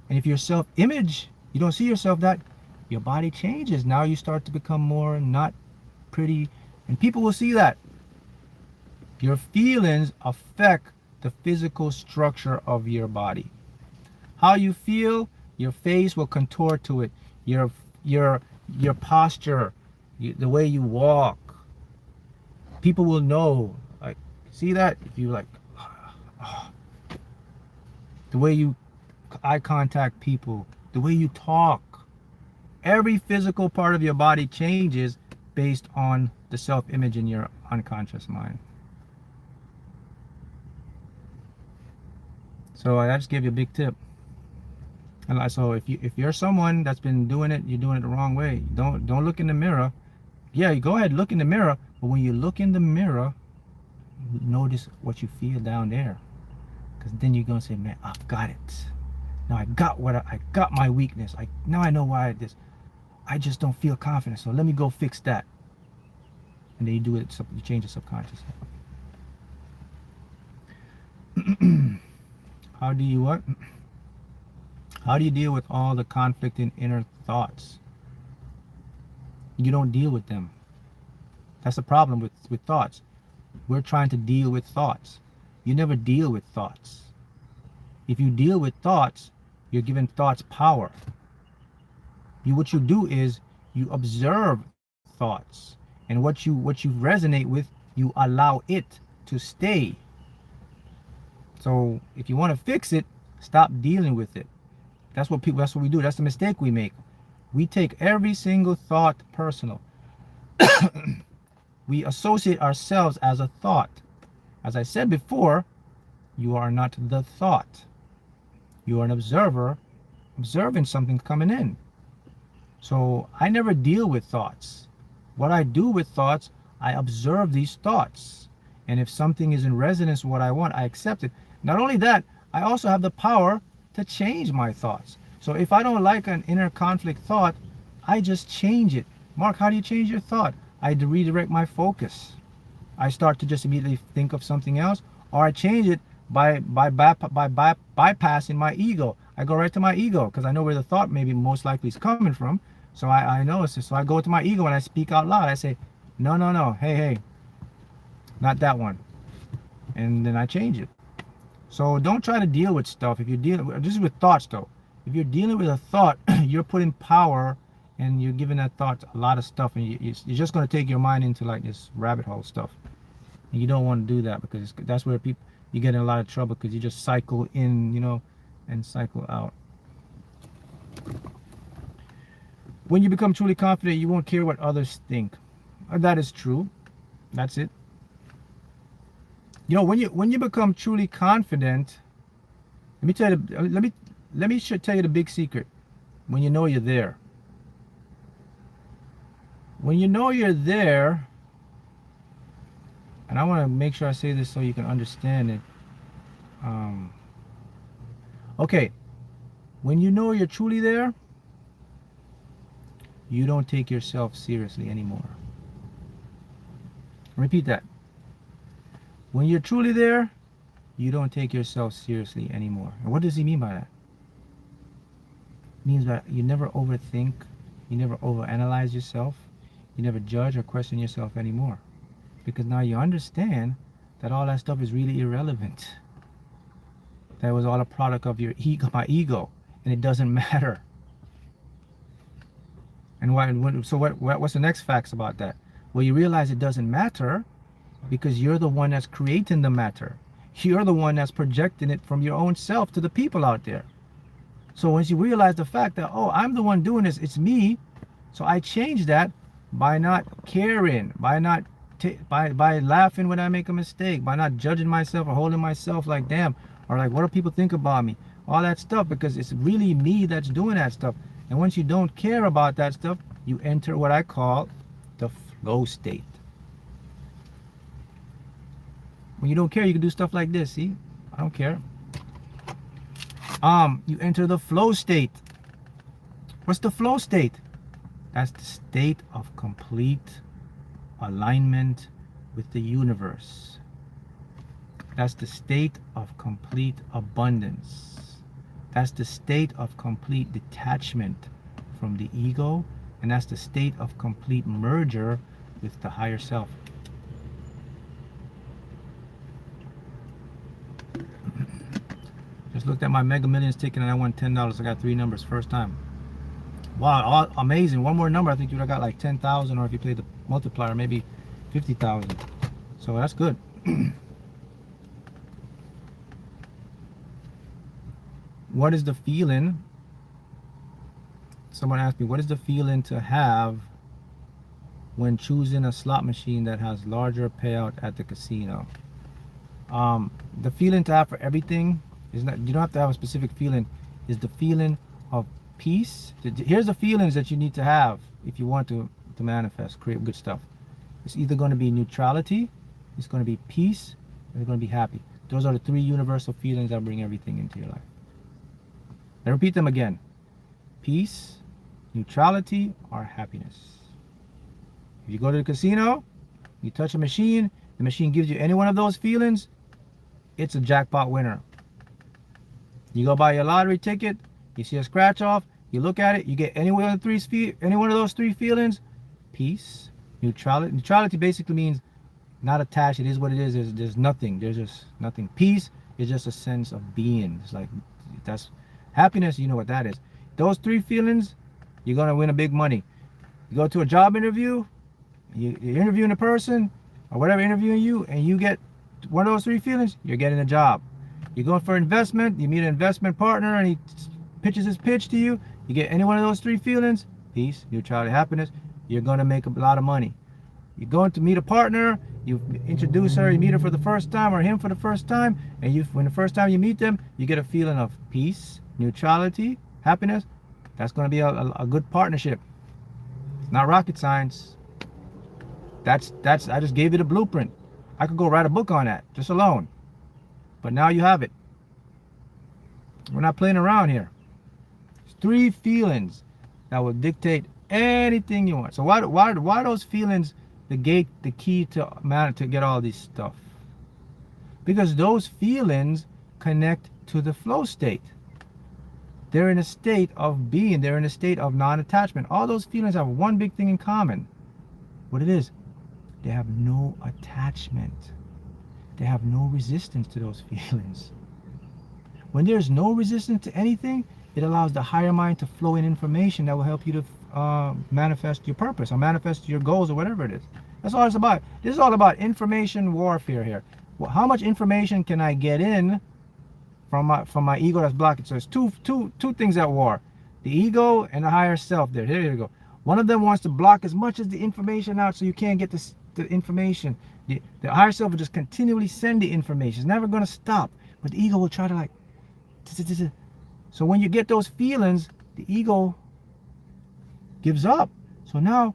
And if your self-image, you don't see yourself that, your body changes. Now you start to become more not pretty, and people will see that. Your feelings affect the physical structure of your body. How you feel, your face will contort to it. Your posture, the way you walk, people will know. Like, see that? If you like, the way you eye contact people, the way you talk, every physical part of your body changes based on the self-image in your unconscious mind. So I just gave you a big tip. And so if you're someone that's been doing it, you're doing it the wrong way. Don't look in the mirror. Yeah, you go ahead, look in the mirror, but when you look in the mirror, notice what you feel down there, because then you're gonna say, man, I've got it. Now I got my weakness. Now I know why I just don't feel confident. So let me go fix that. and then you do it. You change it subconsciously. How do you what? How do you deal with all the conflicting inner thoughts? You don't deal with them. That's the problem with thoughts. We're trying to deal with thoughts. You never deal with thoughts. If you deal with thoughts, you're giving thoughts power. What you do is you observe thoughts, and what you resonate with, you allow it to stay. So if you want to fix it, stop dealing with it. That's what we do. That's the mistake we make. We take every single thought personal. We associate ourselves as a thought. As I said before, you are not the thought. You are an observer observing something coming in. So I never deal with thoughts. What I do with thoughts, I observe these thoughts. And if something is in resonance with what I want, I accept it. Not only that, I also have the power to change my thoughts. So if I don't like an inner conflict thought, I just change it. Mark, how do you change your thought? I redirect my focus. I start to just immediately think of something else, or I change it by bypassing my ego. I go right to my ego because I know where the thought maybe most likely is coming from. So I know it's so I go to my ego and I speak out loud. I say, no, hey, not that one. And then I change it. So don't try to deal with stuff. If you're dealing, this is with thoughts though. If you're dealing with a thought, you're putting power and you're giving that thought a lot of stuff, and you're just going to take your mind into like this rabbit hole stuff. And you don't want to do that because that's where you get in a lot of trouble because you just cycle in, and cycle out. When you become truly confident, you won't care what others think. That is true. That's it. When you become truly confident, let me tell you tell you the big secret. When you know you're there. When you know you're there, and I want to make sure I say this so you can understand it. Okay, when you know you're truly there, you don't take yourself seriously anymore. Repeat that. When you're truly there, you don't take yourself seriously anymore. And what does he mean by that? It means that you never overthink, you never overanalyze yourself, you never judge or question yourself anymore. Because now you understand that all that stuff is really irrelevant. That was all a product of your ego, my ego, and it doesn't matter. And what's the next facts about that? Well, you realize it doesn't matter because you're the one that's creating the matter. You're the one that's projecting it from your own self to the people out there. So once you realize the fact that, oh, I'm the one doing this, it's me, so I change that by not caring, by laughing when I make a mistake, by not judging myself or holding myself like, damn, or like, what do people think about me? All that stuff, because it's really me that's doing that stuff. And once you don't care about that stuff, you enter what I call the flow state. When you don't care, you can do stuff like this. See, I don't care. You enter the flow state. What's the flow state? That's the state of complete alignment with the universe. That's the state of complete abundance. That's the state of complete detachment from the ego, and that's the state of complete merger with the higher self. Just looked at my Mega Millions ticket and I won $10. I got 3 numbers first time. Wow, amazing. One more number, I think you would have got like 10,000, or if you played the multiplier, maybe 50,000. So that's good. What is the feeling? Someone asked me, what is the feeling to have when choosing a slot machine that has larger payout at the casino? The feeling to have for everything is not, you don't have to have a specific feeling, is the feeling of peace. Here's the feelings that you need to have if you want to manifest, create good stuff. It's either going to be neutrality, it's going to be peace, and it's going to be happy. Those are the 3 universal feelings that bring everything into your life. I repeat them again. Peace, neutrality, or happiness. If you go to the casino, You touch a machine, the machine gives you any one of those feelings, it's a jackpot winner. You go buy your lottery ticket, you see a scratch off, you look at it, you get any one of those three feelings, peace, neutrality. Neutrality basically means not attached. It is what it is. There's nothing. There's just nothing. Peace is just a sense of being. It's like, that's happiness. You know what that is. Those three feelings, you're gonna win a big money. You go to a job interview, you're interviewing a person or whatever interviewing you, and you get one of those three feelings, you're getting a job. You're going for investment, you meet an investment partner and he pitches his pitch to you, you get any one of those three feelings, peace, neutrality, happiness, you're going to make a lot of money. You're going to meet a partner, you introduce her, you meet her for the first time or him for the first time, and when the first time you meet them, you get a feeling of peace, neutrality, happiness. That's going to be a good partnership. It's not rocket science. I just gave you the blueprint. I could go write a book on that, just alone. But now you have it. We're not playing around here. It's three feelings that will dictate anything you want. So why are those feelings the key to get all this stuff? Because those feelings connect to the flow state. They're in a state of being. They're in a state of non-attachment. All those feelings have one big thing in common. What it is? They have no attachment. They have no resistance to those feelings. When there's no resistance to anything, it allows the higher mind to flow in information that will help you to manifest your purpose or manifest your goals or whatever it is. That's all it's about. This is all about information warfare here. Well, how much information can I get in from my ego that's blocking? So there's two things at war: the ego and the higher self. There you go. One of them wants to block as much as the information out so you can't get the information. The higher self will just continually send the information. It's never going to stop. But the ego will try to so when you get those feelings, the ego gives up. So now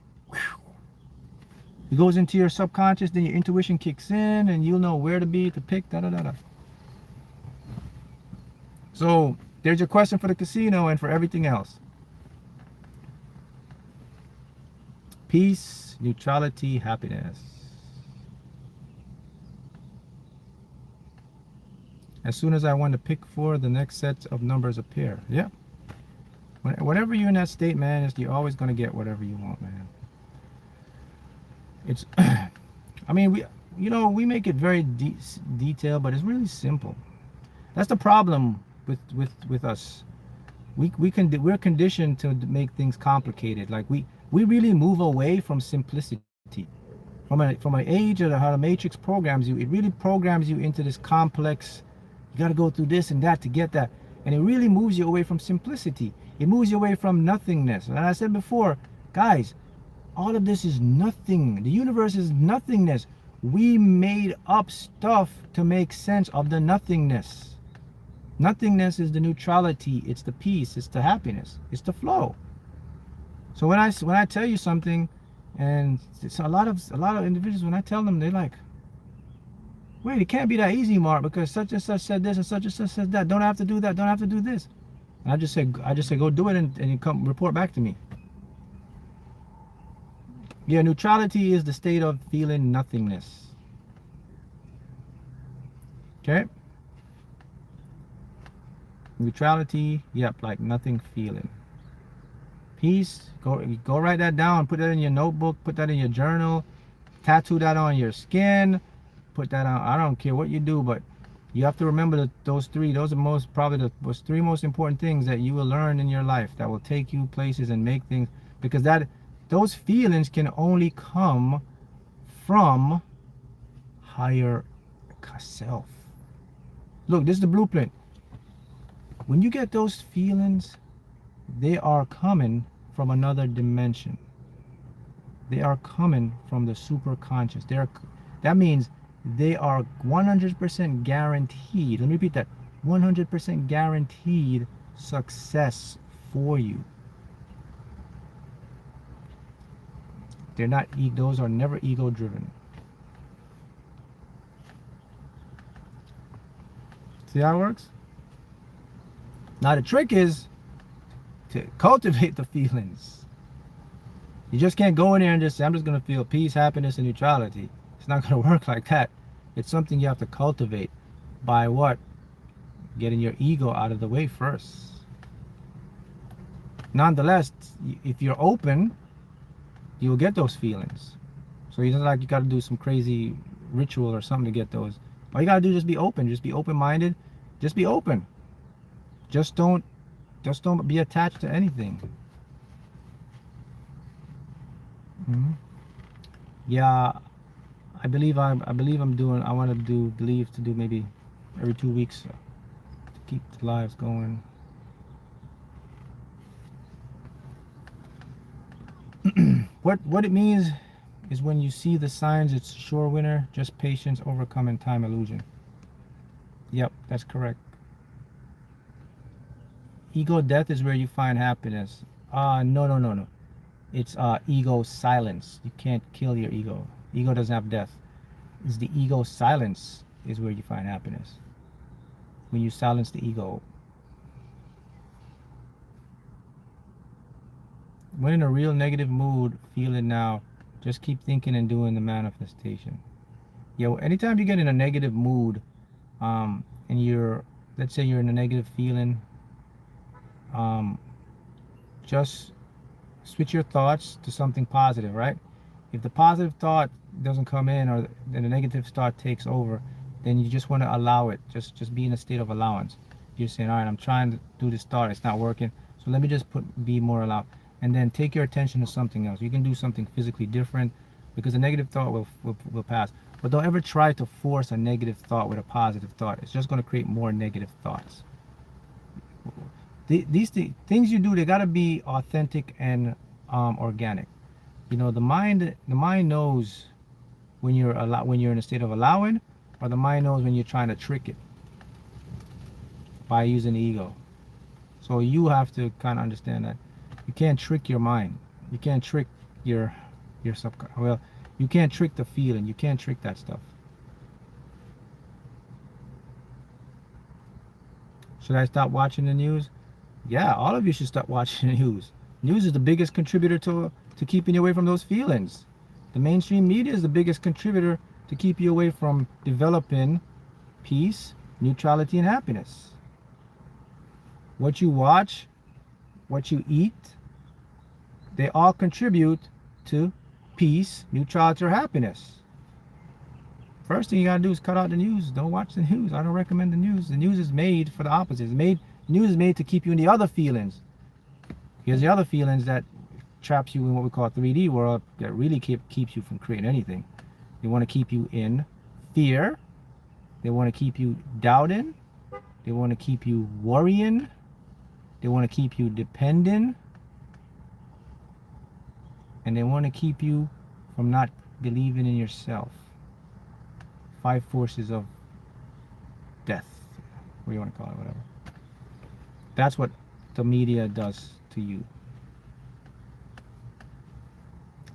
it goes into your subconscious, then your intuition kicks in and you'll know where to be, to pick, So there's your question for the casino and for everything else. Peace, neutrality, happiness. As soon as I want to pick 4, the next set of numbers appear. Yeah. Whenever you're in that state, man, you're always going to get whatever you want, man. It's, I mean, we make it very detailed, but it's really simple. That's the problem with us. We're conditioned to make things complicated. Like we really move away from simplicity. From an age of how the Matrix programs you, it really programs you into this complex. You got to go through this and that to get that. And it really moves you away from simplicity. It moves you away from nothingness. And I said before, guys, all of this is nothing. The universe is nothingness. We made up stuff to make sense of the nothingness. Nothingness is the neutrality. It's the peace. It's the happiness. It's the flow. So when I tell you something, and it's a lot of individuals, when I tell them, they're like, wait, it can't be that easy, Mark, because such and such said this and such said that. Don't have to do that. Don't have to do this. And I just say, go do it and you come report back to me. Yeah, neutrality is the state of feeling nothingness. Okay? Neutrality, yep, like nothing feeling. Peace, go write that down, put that in your notebook, put that in your journal, tattoo that on your skin, put that on. I don't care what you do, but you have to remember that those are probably the 3 most important things that you will learn in your life that will take you places and make things, because those feelings can only come from higher self. Look, this is the blueprint. When you get those feelings, they are coming from another dimension. They are coming from the superconscious. That means they are 100% guaranteed. Let me repeat that. 100% guaranteed success for you. They're not, those are never ego driven. See how it works? Now the trick is to cultivate the feelings. You just can't go in there and just say, I'm just going to feel peace, happiness, and neutrality. not going to work like that. It's something you have to cultivate by what? Getting your ego out of the way first. Nonetheless, if you're open, you'll get those feelings. So it's not like you got to do some crazy ritual or something to get those. All you got to do is just be open. Just be open-minded. Just be open. Just don't be attached to anything. Mm-hmm. Yeah, I believe I'm doing. I want to do maybe every 2 weeks to keep the lives going. What it means is when you see the signs, it's sure winner. Just patience, overcoming time illusion. Yep, that's correct. Ego death is where you find happiness. No. It's ego silence. You can't kill your ego. Ego doesn't have death. It's the ego silence is where you find happiness. When you silence the ego. When in a real negative mood, feel it now. Just keep thinking and doing the manifestation. Yeah, anytime you get in a negative mood, and let's say you're in a negative feeling, just switch your thoughts to something positive, right? If the positive thought doesn't come in, or the negative thought takes over, then you just want to allow it. Just be in a state of allowance. You're saying, all right, I'm trying to do this thought, it's not working, so let me just be more allowed. And then take your attention to something else. You can do something physically different, because a negative thought will pass. But don't ever try to force a negative thought with a positive thought. It's just going to create more negative thoughts. These things you do, they got to be authentic and organic. You know, the mind knows when you're in a state of allowing, or the mind knows when you're trying to trick it by using the ego. So you have to kind of understand that you can't trick your mind. You can't trick your subconscious. Well, you can't trick the feeling. You can't trick that stuff. Should I stop watching the news? Yeah, all of you should stop watching the news. News is the biggest contributor to keeping you away from those feelings. The mainstream media is the biggest contributor to keep you away from developing peace, neutrality, and happiness. What you watch, what you eat, they all contribute to peace, neutrality, or happiness. First thing you gotta do is cut out the news. Don't watch the news. I don't recommend the news. The news is made for the opposite. News is made to keep you in the other feelings. Here's the other feelings that traps you in what we call 3D world, that really keeps you from creating anything. They want to keep you in fear. They want to keep you doubting. They want to keep you worrying. They want to keep you dependent. And they want to keep you from not believing in yourself. 5 forces of death, what do you want to call it, whatever. That's what the media does to you.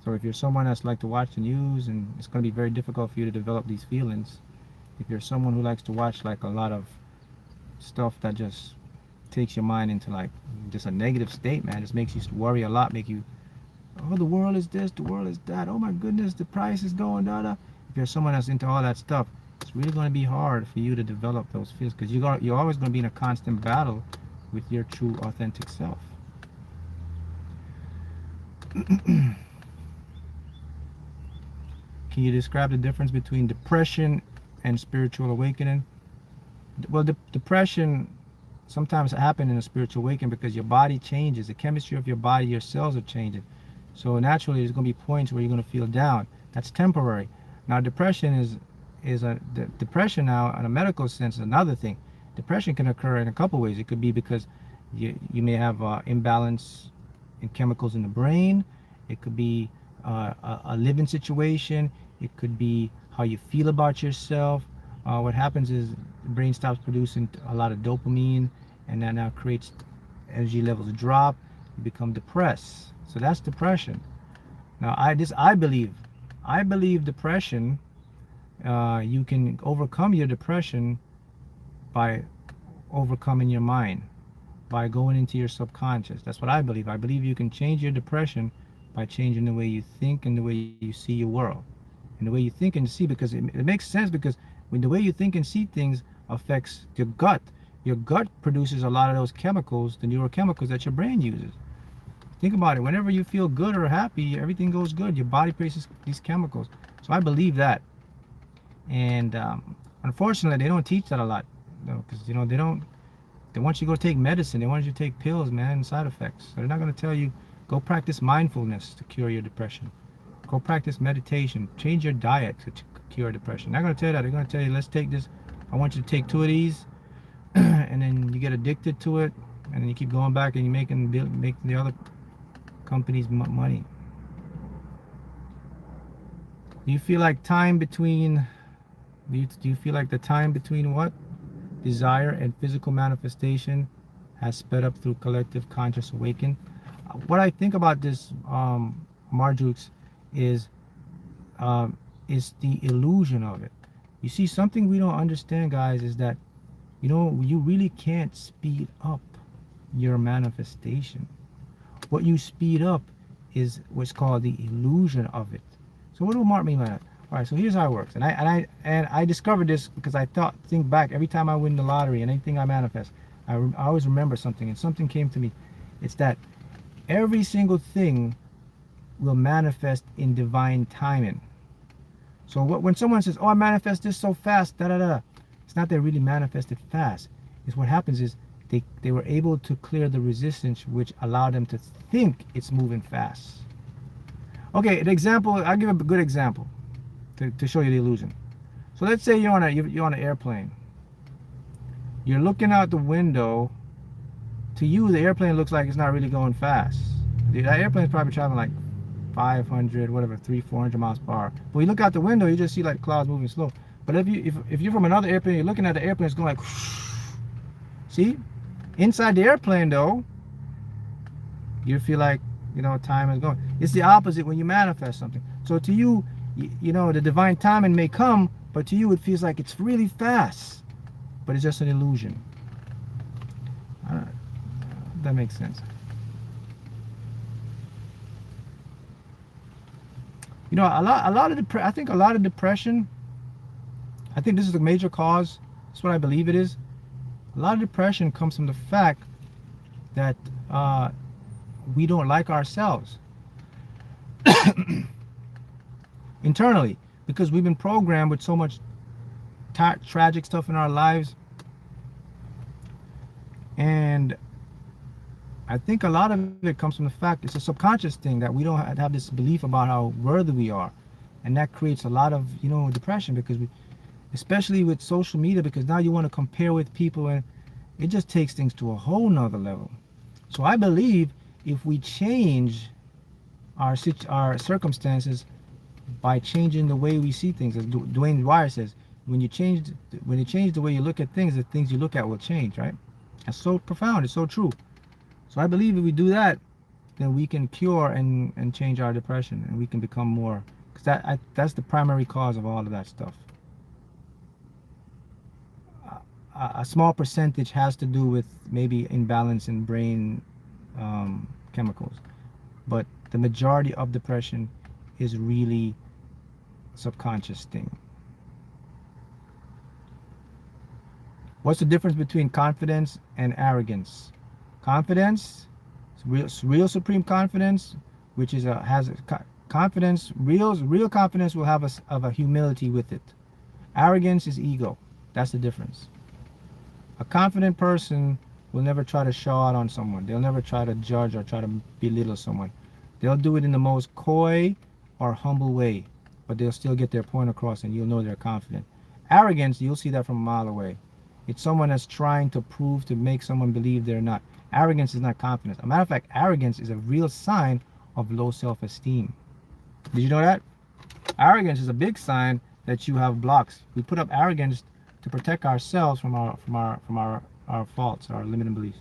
So if you're someone that's like to watch the news, and it's going to be very difficult for you to develop these feelings. If you're someone who likes to watch like a lot of stuff that just takes your mind into like just a negative state, man, just makes you worry a lot, make you, oh, the world is this, the world is that, oh my goodness, the price is going, da. If you're someone that's into all that stuff, it's really going to be hard for you to develop those feelings, because you're always going to be in a constant battle with your true, authentic self. Can you describe the difference between depression and spiritual awakening? Well, depression sometimes happens in a spiritual awakening because your body changes. The chemistry of your body, your cells are changing. So naturally, there's going to be points where you're going to feel down. That's temporary. Now, depression depression now, in a medical sense, is another thing. Depression can occur in a couple ways. It could be because you may have imbalance in chemicals in the brain. It could be a living situation. It could be how you feel about yourself. What happens is the brain stops producing a lot of dopamine, and that now creates energy levels drop. You become depressed. So that's depression. Now, I believe depression, you can overcome your depression by overcoming your mind, by going into your subconscious. That's what I believe. I believe you can change your depression by changing the way you think and the way you see your world. and the way you think and see, because it makes sense, because when the way you think and see things affects your gut. Your gut produces a lot of those chemicals, the neurochemicals that your brain uses. Think about it. Whenever you feel good or happy, everything goes good. Your body produces these chemicals. So I believe that. And unfortunately, they don't teach that a lot, because they don't. They want you to go take medicine. They want you to take pills, man, side effects. So they're not going to tell you, go practice mindfulness to cure your depression. Go practice meditation. Change your diet to cure depression. They're not going to tell you that. They're going to tell you, let's take this. I want you to take 2 of these, and then you get addicted to it, and then you keep going back and you make the other companies money. Do you feel like time between? Do you feel like the time between what? Desire and physical manifestation has sped up through collective conscious awakening? What I think about this, Marjux, is the illusion of it. You see, something we don't understand, guys, is that you really can't speed up your manifestation. What you speed up is what's called the illusion of it. So what do Mark mean by that? All right, so here's how it works. And I discovered this because I think back every time I win the lottery and anything I manifest, I always remember something, and something came to me. It's that every single thing will manifest in divine timing. So when someone says, "Oh, I manifest this so fast," it's not that really manifested fast. It's what happens is they were able to clear the resistance, which allowed them to think it's moving fast. Okay, I'll give a good example to show you the illusion. So let's say you're on an airplane. You're looking out the window. To you, the airplane looks like it's not really going fast. That airplane is probably traveling like 500, whatever, 300-400 miles per hour. But when you look out the window, you just see like clouds moving slow. But if you're from another airplane, you're looking at the airplane, it's going like, see? Inside the airplane, though, you feel like, time is going. It's the opposite when you manifest something. So to you, the divine timing may come, but to you it feels like it's really fast. But it's just an illusion. That makes sense. I think a lot of depression, I think this is a major cause. That's what I believe it is. A lot of depression comes from the fact that we don't like ourselves internally, because we've been programmed with so much tragic stuff in our lives. And I think a lot of it comes from the fact it's a subconscious thing that we don't have this belief about how worthy we are, and that creates a lot of depression, because especially with social media, because now you want to compare with people, and it just takes things to a whole nother level. So I believe if we change our circumstances by changing the way we see things, as Dwayne Dwyer says, when you change the way you look at things, the things you look at will change, right? That's so profound. It's so true. So I believe if we do that, then we can cure and change our depression, and we can become more, because that's the primary cause of all of that stuff. A small percentage has to do with maybe imbalance in brain chemicals, but the majority of depression is really subconscious thing. What's the difference between confidence and arrogance? Confidence, real supreme confidence, which is confidence. Real confidence will have a humility with it. Arrogance is ego. That's the difference. A confident person will never try to show out on someone. They'll never try to judge or try to belittle someone. They'll do it in the most coy or humble way, but they'll still get their point across, and you'll know they're confident. Arrogance, you'll see that from a mile away. It's someone that's trying to prove, to make someone believe they're not. Arrogance is not confidence. As a matter of fact, arrogance is a real sign of low self-esteem. Did you know that? Arrogance is a big sign that you have blocks. We put up arrogance to protect ourselves from our faults, our limiting beliefs.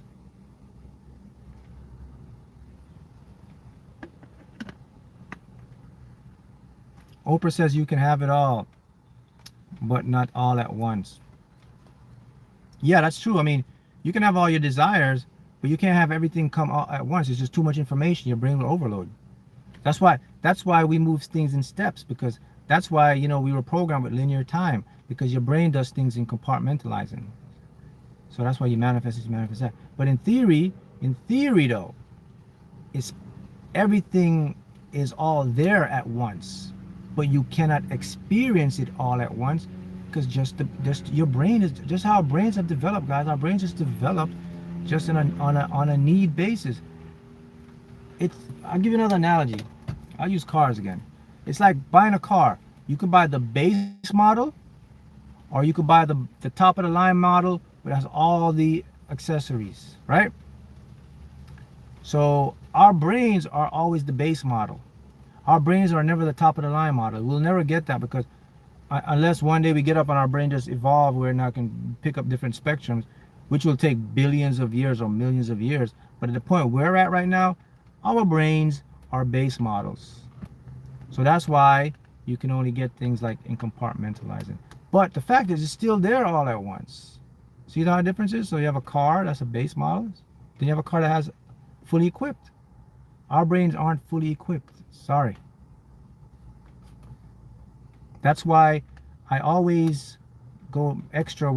Oprah says you can have it all, but not all at once. Yeah, that's true. I mean, you can have all your desires, but you can't have everything come all at once. It's just too much information. Your brain will overload. That's why we move things in steps, because That's why, you know, we were programmed with linear time, because your brain does things in compartmentalizing. So that's why you manifest this, you manifest that. But in theory though, it's everything is all there at once, but you cannot experience it all at once, because just your brain is just how our brains have developed, guys. Our brains just developed just on a need basis. It's, I'll give you another analogy. I'll use cars again. It's like buying a car. You could buy the base model, or you could buy the top of the line model, which has all the accessories, right? So our brains are always the base model. Our brains are never the top of the line model. We'll never get that, because unless one day we get up and our brain just evolve, where now can pick up different spectrums, which will take billions of years or millions of years. But at the point we're at right now, our brains are base models. So that's why you can only get things like in compartmentalizing. But the fact is, it's still there all at once. See how the difference is? So you have a car that's a base model. Then you have a car that has fully equipped. Our brains aren't fully equipped. Sorry. That's why I always go extra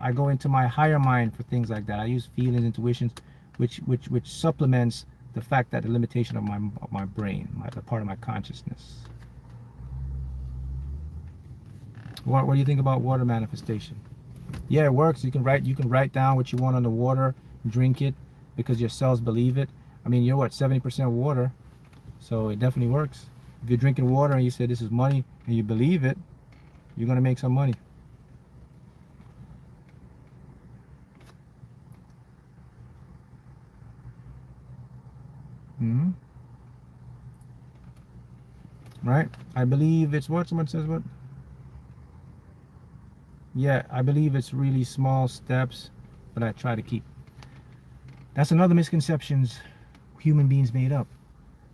I go into my higher mind for things like that. I use feelings, intuitions, which supplements the fact that the limitation of my brain, the part of my consciousness. What do you think about water manifestation? Yeah, it works. You can write down what you want on the water, drink it, because your cells believe it. I mean, you're what, 70% water, so it definitely works. If you're drinking water and you say this is money and you believe it, you're gonna make some money. Mm-hmm. Right? I believe it's what? Someone says what? Yeah, I believe it's really small steps, but I try to keep. That's another misconceptions human beings made up.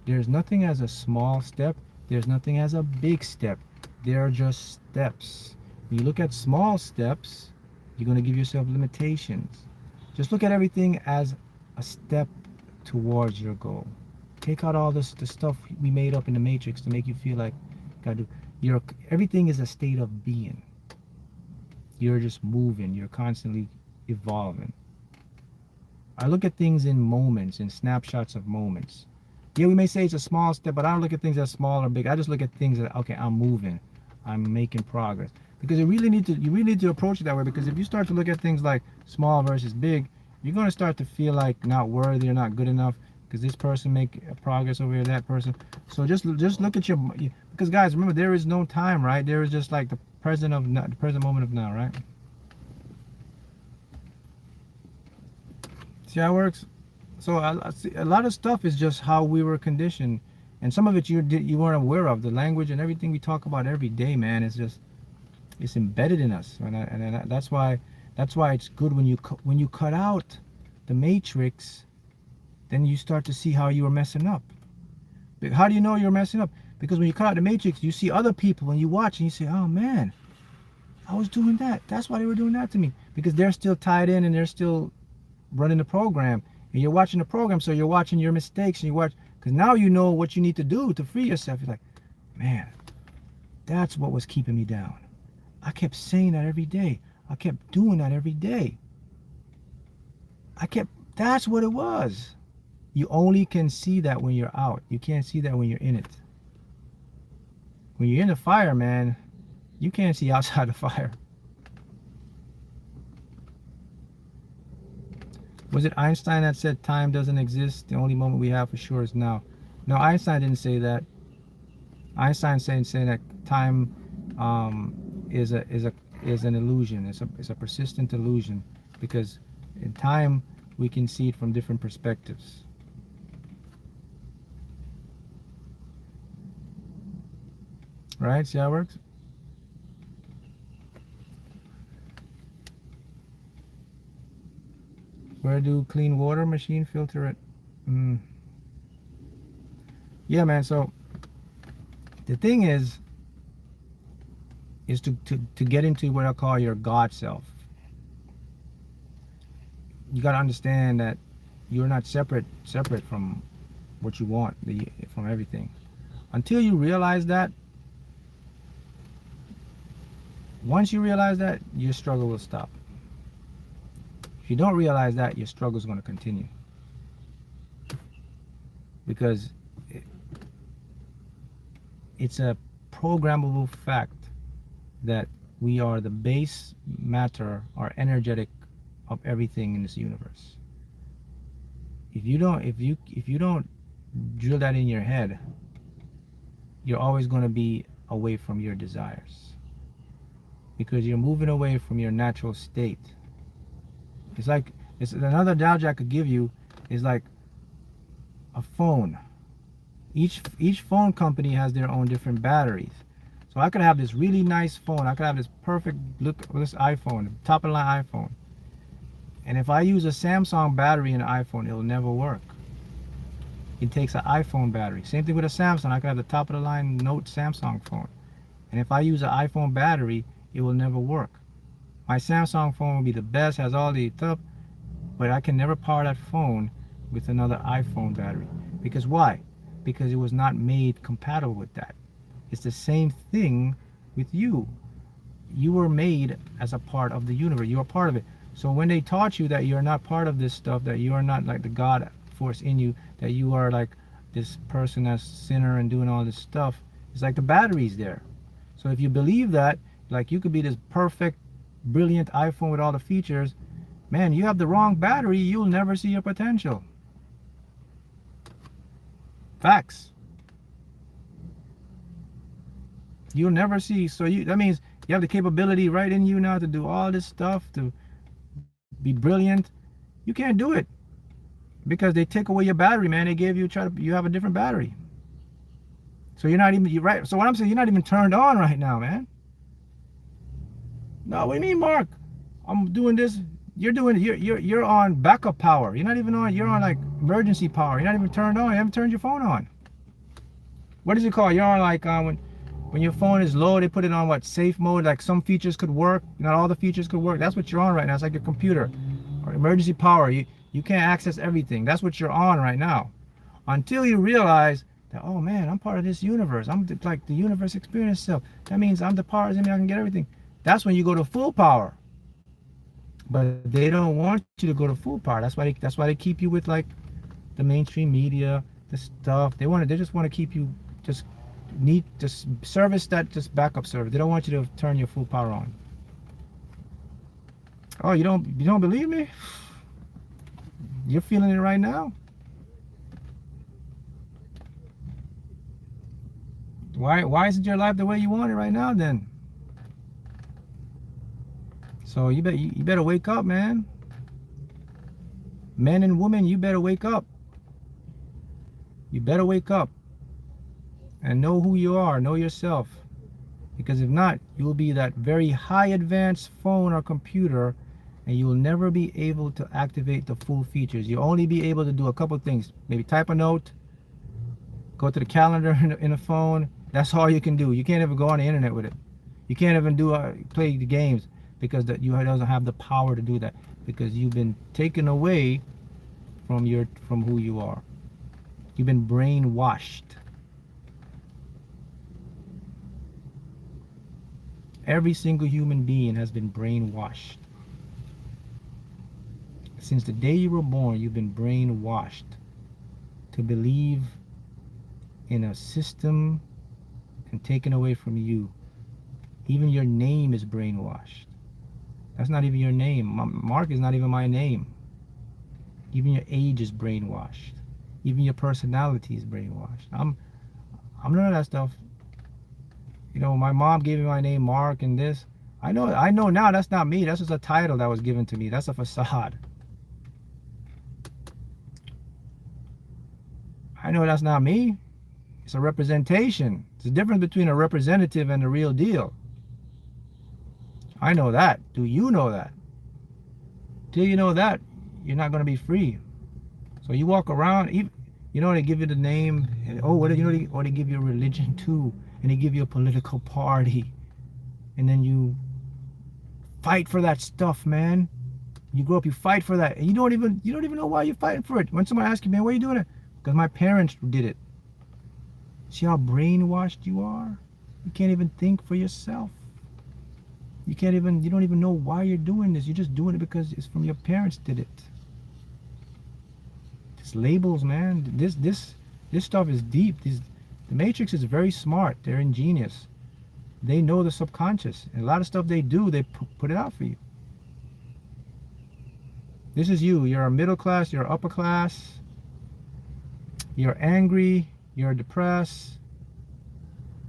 There's nothing as a small step. There's nothing as a big step. They're just steps. When you look at small steps, you're going to give yourself limitations. Just look at everything as a step towards your goal. Take out all the stuff we made up in the matrix to make you feel like everything is a state of being. You're just moving. You're constantly evolving. I look at things in moments, in snapshots of moments. Yeah, we may say it's a small step, but I don't look at things as small or big. I just look at things that, okay, I'm moving, I'm making progress. Because you really need to approach it that way. Because if you start to look at things like small versus big, you're going to start to feel like not worthy or not good enough, because this person make progress over here, that person. So just look at because guys, remember, there is no time, right? There is just like the present moment of now, right? See how it works? So a lot of stuff is just how we were conditioned, and some of it you weren't aware of. The language and everything we talk about every day, man, it's embedded in us, and that's why it's good when you cut out the matrix. Then you start to see how you were messing up. How do you know you're messing up? Because when you cut out the matrix, you see other people and you watch and you say, oh man, I was doing that. That's why they were doing that to me. Because they're still tied in and they're still running the program. And you're watching the program, so you're watching your mistakes, and because now you know what you need to do to free yourself. You're like, man, that's what was keeping me down. I kept saying that every day. I kept doing that every day. That's what it was. You only can see that when you're out. You can't see that when you're in it. When you're in the fire, man, you can't see outside the fire. Was it Einstein that said time doesn't exist? The only moment we have for sure is now. No, Einstein didn't say that. Einstein saying that time is an illusion. It's a persistent illusion, because in time we can see it from different perspectives. Right? See how it works? Where do clean water machine filter it? Yeah, man. So the thing is to get into what I call your God self. You got to understand that you're not separate from what you want, from everything. Until you realize that, Once you realize that, your struggle will stop. If you don't realize that, your struggle is going to continue. Because it's a programmable fact that we are the base matter or energetic of everything in this universe. If you don't drill that in your head, you're always going to be away from your desires, because you're moving away from your natural state. It's another analogy I could give you is like a phone. Each phone company has their own different batteries. So I could have this really nice phone. I could have this perfect look, this iPhone, top of the line iPhone. And if I use a Samsung battery in an iPhone, it'll never work. It takes an iPhone battery. Same thing with a Samsung. I could have the top of the line Note Samsung phone. And if I use an iPhone battery, it will never work. My Samsung phone will be the best, has all the stuff, but I can never power that phone with another iPhone battery. Because why? Because it was not made compatible with that. It's the same thing with you. You were made as a part of the universe. You are part of it. So when they taught you that you're not part of this stuff, that you are not like the God force in you, that you are like this person that's sinner and doing all this stuff, it's like the battery's there. So if you believe that, like you could be this perfect, brilliant iPhone with all the features, man, you have the wrong battery, you'll never see your potential. Facts. You'll never see. So that means you have the capability right in you now to do all this stuff, to be brilliant. You can't do it because they take away your battery, man. They gave you, you have a different battery. So you're not even, you're right. So what I'm saying, you're not even turned on right now, man. No, what do you mean, Mark? I'm doing this. You're on backup power. You're not even on, you're on like emergency power. You're not even turned on. You haven't turned your phone on. What is it called? You're on like when your phone is low, they put it on what, safe mode, like some features could work, not all the features could work. That's what you're on right now. It's like your computer or emergency power. You can't access everything. That's what you're on right now. Until you realize that, oh man, I'm part of this universe. I'm like the universe experience itself. That means I'm the power in me. I can get everything. That's when you go to full power. But they don't want you to go to full power. That's why they keep you with like the mainstream media, the stuff. They just want to keep you just service that just backup service. They don't want you to turn your full power on. Oh, you don't believe me? You're feeling it right now. Why isn't your life the way you want it right now then? So you better wake up, man. Men and women, you better wake up. You better wake up and know who you are, know yourself. Because if not, you will be that very high advanced phone or computer and you will never be able to activate the full features. You'll only be able to do a couple things. Maybe type a note, go to the calendar in the phone. That's all you can do. You can't even go on the internet with it. You can't even play the games because you doesn't have the power to do that, because you've been taken away from who you are. You've been brainwashed. Every single human being has been brainwashed. Since the day you were born, you've been brainwashed to believe in a system and taken away from you. Even your name is brainwashed. That's not even your name. Mark is not even my name. Even your age is brainwashed. Even your personality is brainwashed. I'm none of that stuff. You know, my mom gave me my name, Mark, and this. I know now that's not me. That's just a title that was given to me. That's a facade. I know that's not me. It's a representation. There's a difference between a representative and the real deal. I know that. Do you know that? Till you know that, you're not going to be free. So you walk around, you know, they give you the name, and they give you a religion too, and they give you a political party, and then you fight for that stuff, man. You grow up, you fight for that, and you don't even know why you're fighting for it. When someone asks you, man, why are you doing it? Because my parents did it. See how brainwashed you are? You can't even think for yourself. You don't even know why you're doing this. You're just doing it because it's from your parents did it. It's labels, man. This stuff is deep. The Matrix is very smart. They're ingenious. They know the subconscious. And a lot of stuff they do, they put it out for you. This is you. You're a middle class. You're upper class. You're angry. You're depressed.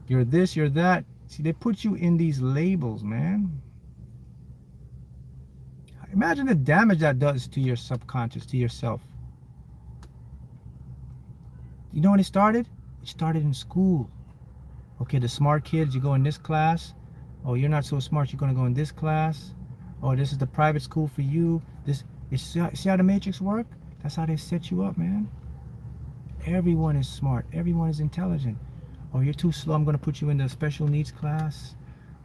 You're this. You're that. See, they put you in these labels, man. Imagine the damage that does to your subconscious, to yourself. You know when it started? It started in school. Okay, the smart kids, you go in this class. Oh, you're not so smart, you're going to go in this class. Oh, this is the private school for you. See how the Matrix work? That's how they set you up, man. Everyone is smart. Everyone is intelligent. Oh, you're too slow, I'm going to put you in the special needs class.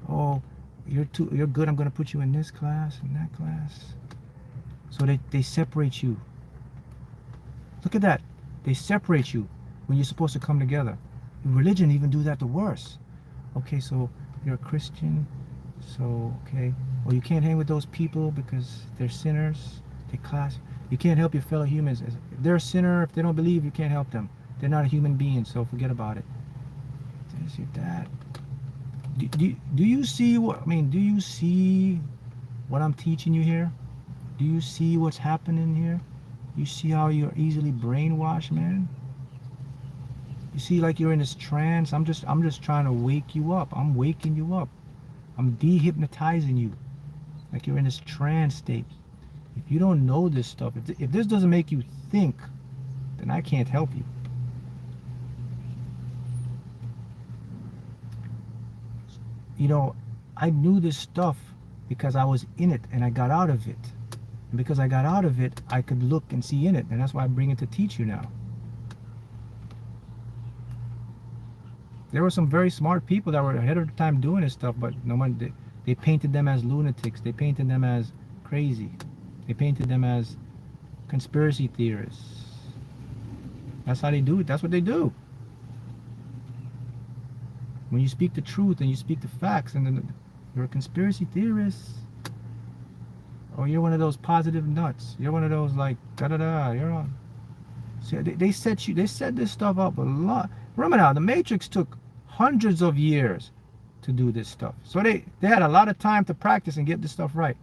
Oh, you're good, I'm going to put you in this class and that class. So they separate you. Look at that. They separate you when you're supposed to come together. Religion even do that the worst. Okay, so you're a Christian, so okay. Well, you can't hang with those people because they're sinners. You can't help your fellow humans. If they're a sinner, if they don't believe, you can't help them. They're not a human being, so forget about it. This, that. Do you see what Do you see what I'm teaching you here? Do you see what's happening here? You see how you're easily brainwashed, man? You see, like you're in this trance. I'm just trying to wake you up. I'm waking you up. I'm dehypnotizing you. Like you're in this trance state. If you don't know this stuff, if this doesn't make you think, then I can't help you. You know, I knew this stuff because I was in it and I got out of it. And because I got out of it, I could look and see in it. And that's why I bring it to teach you now. There were some very smart people that were ahead of the time doing this stuff, but no one, they painted them as lunatics. They painted them as crazy. They painted them as conspiracy theorists. That's how they do it. That's what they do. When you speak the truth and you speak the facts, and then you're a conspiracy theorist, or you're one of those positive nuts. You're one of those like da da da. You're on. See, they set this stuff up a lot. Remember now, the Matrix took hundreds of years to do this stuff. So they had a lot of time to practice and get this stuff right.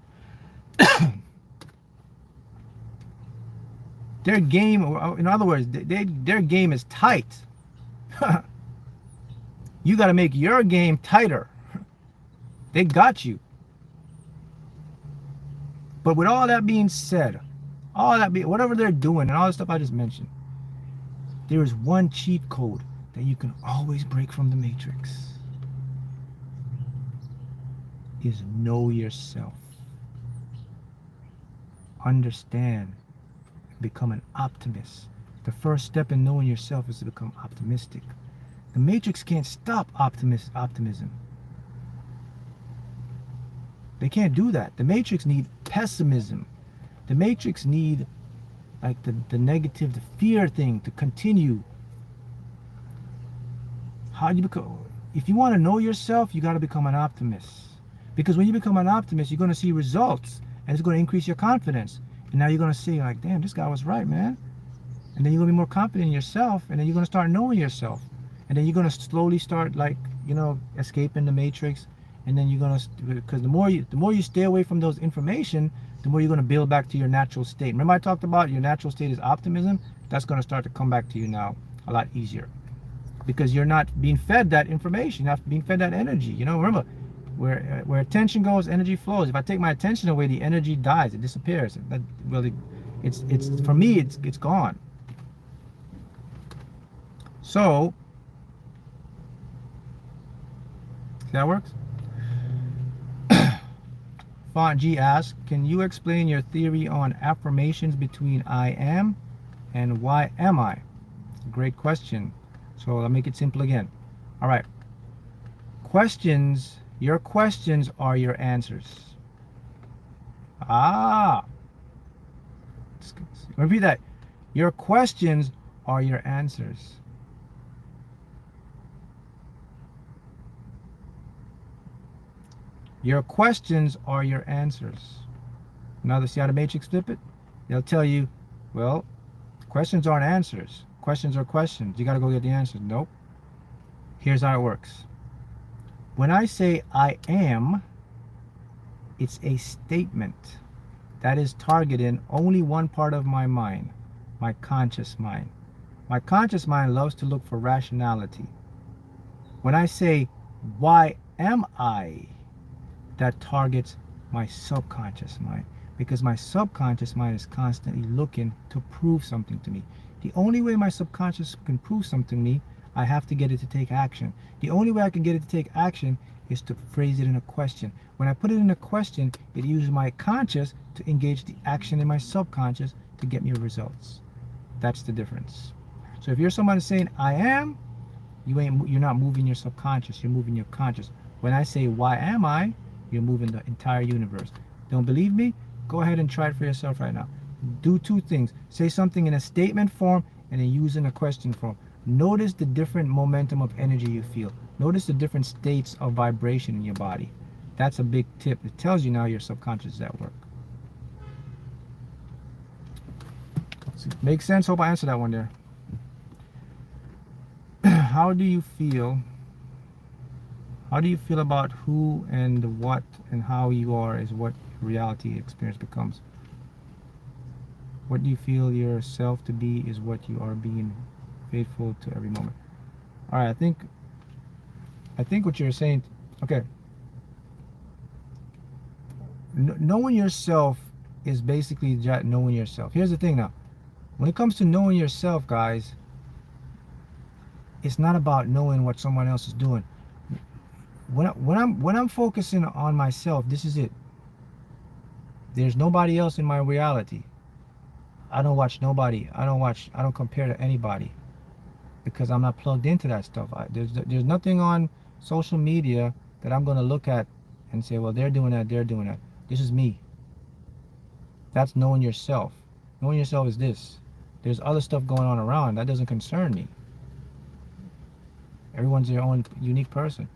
Their game, in other words, their game is tight. You got to make your game tighter. They got you. But with all that being said, whatever they're doing and all the stuff I just mentioned, there is one cheat code that you can always break from the Matrix. Is know yourself. Understand. Become an optimist. The first step in knowing yourself is to become optimistic. The Matrix can't stop optimism. They can't do that. The Matrix need pessimism. The Matrix need like the negative, the fear thing to continue. How do you become? If you want to know yourself, you got to become an optimist. Because when you become an optimist, you're going to see results, and it's going to increase your confidence. And now you're going to see like, damn, this guy was right, man. And then you're going to be more confident in yourself, and then you're going to start knowing yourself. And then you're going to slowly start like, escaping the Matrix. And then you're going to, because the more you stay away from those information, the more you're going to build back to your natural state. Remember I talked about your natural state is optimism? That's going to start to come back to you now a lot easier. Because you're not being fed that information. You're not being fed that energy. Remember, where attention goes, energy flows. If I take my attention away, the energy dies. It disappears. It's for me, it's gone. So, see how it works? Font G asks, can you explain your theory on affirmations between I am and why am I? Great question. So I'll make it simple again. All right. Your questions are your answers. Repeat that. Your questions are your answers. Your questions are your answers. Now, see how the Matrix flip it? They'll tell you, well, questions aren't answers. Questions are questions. You got to go get the answers. Nope. Here's how it works. When I say I am, it's a statement that is targeting only one part of my mind, my conscious mind. My conscious mind loves to look for rationality. When I say, why am I? That targets my subconscious mind, because my subconscious mind is constantly looking to prove something to me. The only way my subconscious can prove something to me, I have to get it to take action. The only way I can get it to take action is to phrase it in a question. When I put it in a question, it uses my conscious to engage the action in my subconscious to get me results. That's the difference. So if you're someone saying I am, you're not moving your subconscious, you're moving your conscious. When I say why am I, you're moving the entire universe. Don't believe me? Go ahead and try it for yourself right now. Do two things. Say something in a statement form and then use in a question form. Notice the different momentum of energy you feel. Notice the different states of vibration in your body. That's a big tip. It tells you now your subconscious is at work. Makes sense? Hope I answered that one there. How do you feel? How do you feel about who and what and how you are is what reality experience becomes? What do you feel yourself to be is what you are being faithful to every moment. All right, I think what you're saying, okay. Knowing yourself is basically knowing yourself. Here's the thing now. When it comes to knowing yourself, guys, it's not about knowing what someone else is doing. When I'm focusing on myself, this is it. There's nobody else in my reality. I don't watch nobody. I don't compare to anybody, because I'm not plugged into that stuff. There's nothing on social media that I'm going to look at and say, well, they're doing that. This is me. That's knowing yourself. Knowing yourself is this. There's other stuff going on around. That doesn't concern me. Everyone's their own unique person.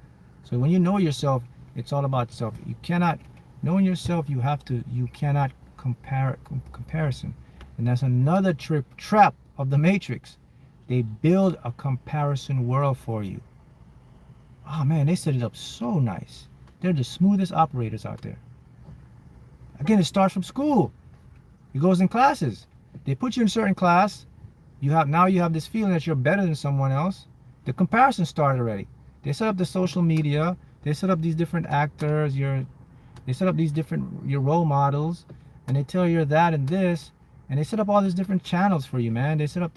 So when you know yourself, it's all about self. You cannot, knowing yourself, you cannot comparison. And that's another trap of the Matrix. They build a comparison world for you. Oh man, they set it up so nice. They're the smoothest operators out there. Again, it starts from school. It goes in classes. They put you in a certain class. Now you have this feeling that you're better than someone else. The comparison started already. They set up the social media. They set up these different actors. They set up these different your role models, and they tell you you're that and this, and they set up all these different channels for you, man. They set up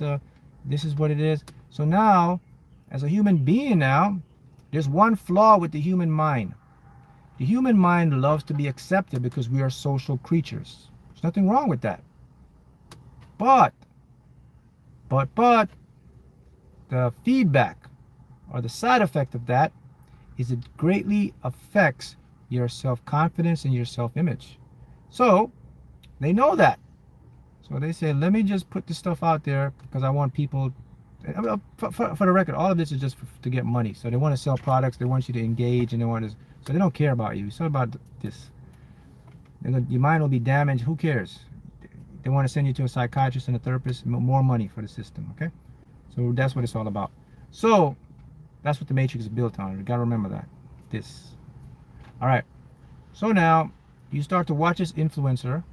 this is what it is. So now, as a human being now, there's one flaw with the human mind. The human mind loves to be accepted because we are social creatures. There's nothing wrong with that. But the feedback or the side effect of that is it greatly affects your self-confidence and your self-image. So they know that. So they say, let me just put this stuff out there because I want people, for the record, all of this is just to get money. So they want to sell products, they want you to engage, and so they don't care about you. It's not about this. Your mind will be damaged. Who cares? They want to send you to a psychiatrist and a therapist, more money for the system, okay? So that's what it's all about. So that's what the Matrix is built on. You got to remember that. This. All right. So now you start to watch this influencer,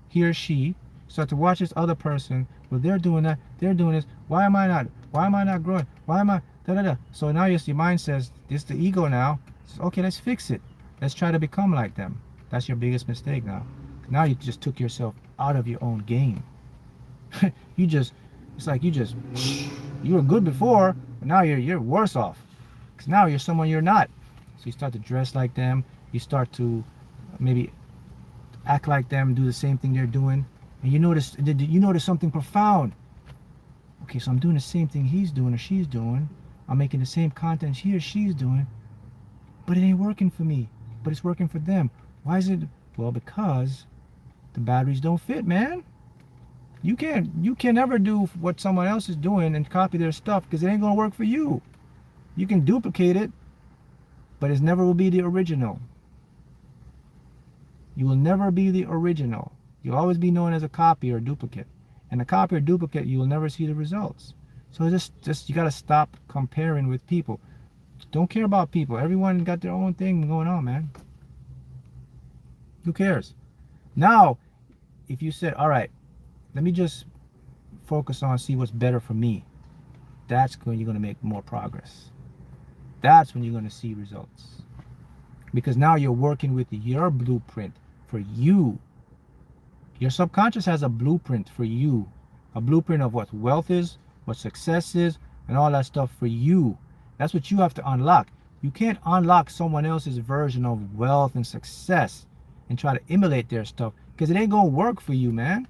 he or she, start to watch this other person. Well, they're doing that. They're doing this. Why am I not? Why am I not growing? Why am I? Da da da. So now your mind says, this is the ego now. Says, okay, let's fix it. Let's try to become like them. That's your biggest mistake now. Now you just took yourself out of your own game. It's like you were good before, but now you're worse off. Because now you're someone you're not. So you start to dress like them. You start to maybe act like them, do the same thing they're doing. And you notice something profound. Okay, so I'm doing the same thing he's doing or she's doing. I'm making the same content he or she's doing. But it ain't working for me. But it's working for them. Why is it? Well, because the batteries don't fit, man. You can never do what someone else is doing and copy their stuff because it ain't gonna work for you. You can duplicate it, but it never will be the original. You will never be the original. You'll always be known as a copy or a duplicate. And a copy or duplicate, you will never see the results. So just you got to stop comparing with people. Don't care about people. Everyone got their own thing going on, man. Who cares? Now, if you said, all right, let me just focus on see what's better for me, that's when you're going to make more progress. That's when you're going to see results. Because now you're working with your blueprint for you. Your subconscious has a blueprint for you. A blueprint of what wealth is, what success is, and all that stuff for you. That's what you have to unlock. You can't unlock someone else's version of wealth and success and try to emulate their stuff, because it ain't going to work for you, man.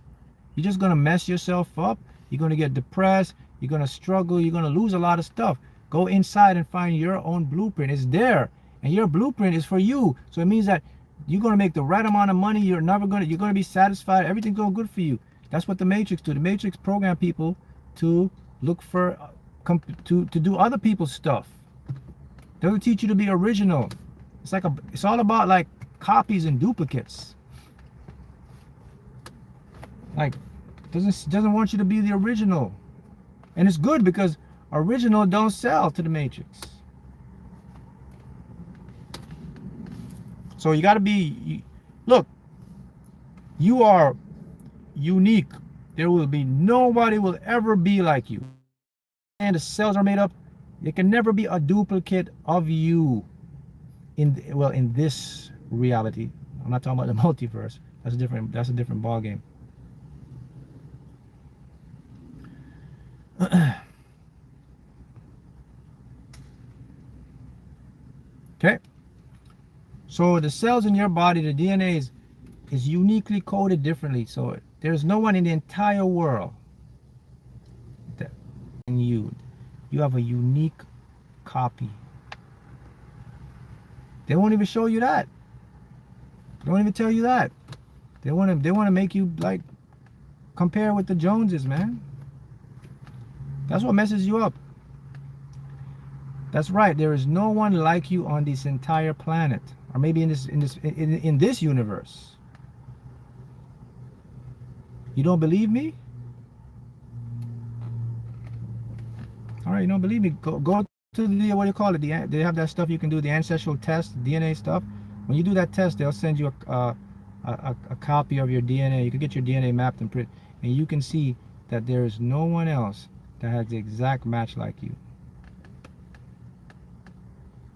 You're just going to mess yourself up. You're going to get depressed. You're going to struggle. You're going to lose a lot of stuff. Go inside and find your own blueprint. It's there. And your blueprint is for you. So it means that you're going to make the right amount of money. You're going to be satisfied. Everything's going good for you. That's what the Matrix do. The Matrix program people to look for, to do other people's stuff. They'll teach you to be original. It's all about like copies and duplicates. Like, doesn't want you to be the original. And it's good because original don't sell to the Matrix. So you got to be, look, you are unique. There will be nobody will ever be like you. And the cells are made up. There can never be a duplicate of you in this reality. I'm not talking about the multiverse. That's a different ball game. Okay. So the cells in your body, the DNA is uniquely coded differently. So there's no one in the entire world that you have a unique copy. They won't even show you that. They won't even tell you that. They want to make you like compare with the Joneses, man. That's what messes you up. That's right. There is no one like you on this entire planet, or maybe in this universe. You don't believe me? All right, you don't believe me? Go to the, what do you call it? They have that stuff you can do, the ancestral test, DNA stuff. When you do that test, they'll send you a copy of your DNA. You can get your DNA mapped and print, and you can see that there is no one else that has the exact match like you.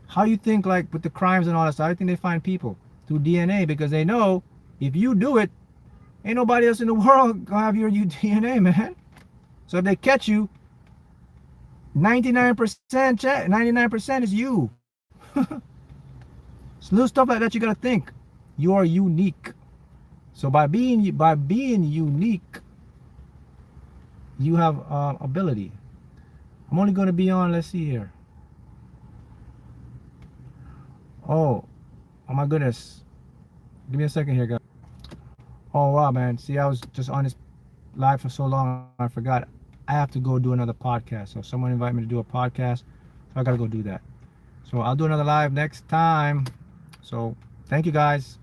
How you think, like with the crimes and all that stuff, I think they find people through DNA, because they know if you do it, ain't nobody else in the world gonna have your DNA, man. So if they catch you, 99% is you. It's little stuff like that you gotta think. You are unique. So by being unique, you have ability. I'm only gonna be on, let's see here. Oh my goodness. Give me a second here, guys. Oh wow, man. See, I was just on this live for so long, I forgot. I have to go do another podcast. So someone invited me to do a podcast, so I gotta go do that. So I'll do another live next time. So thank you, guys.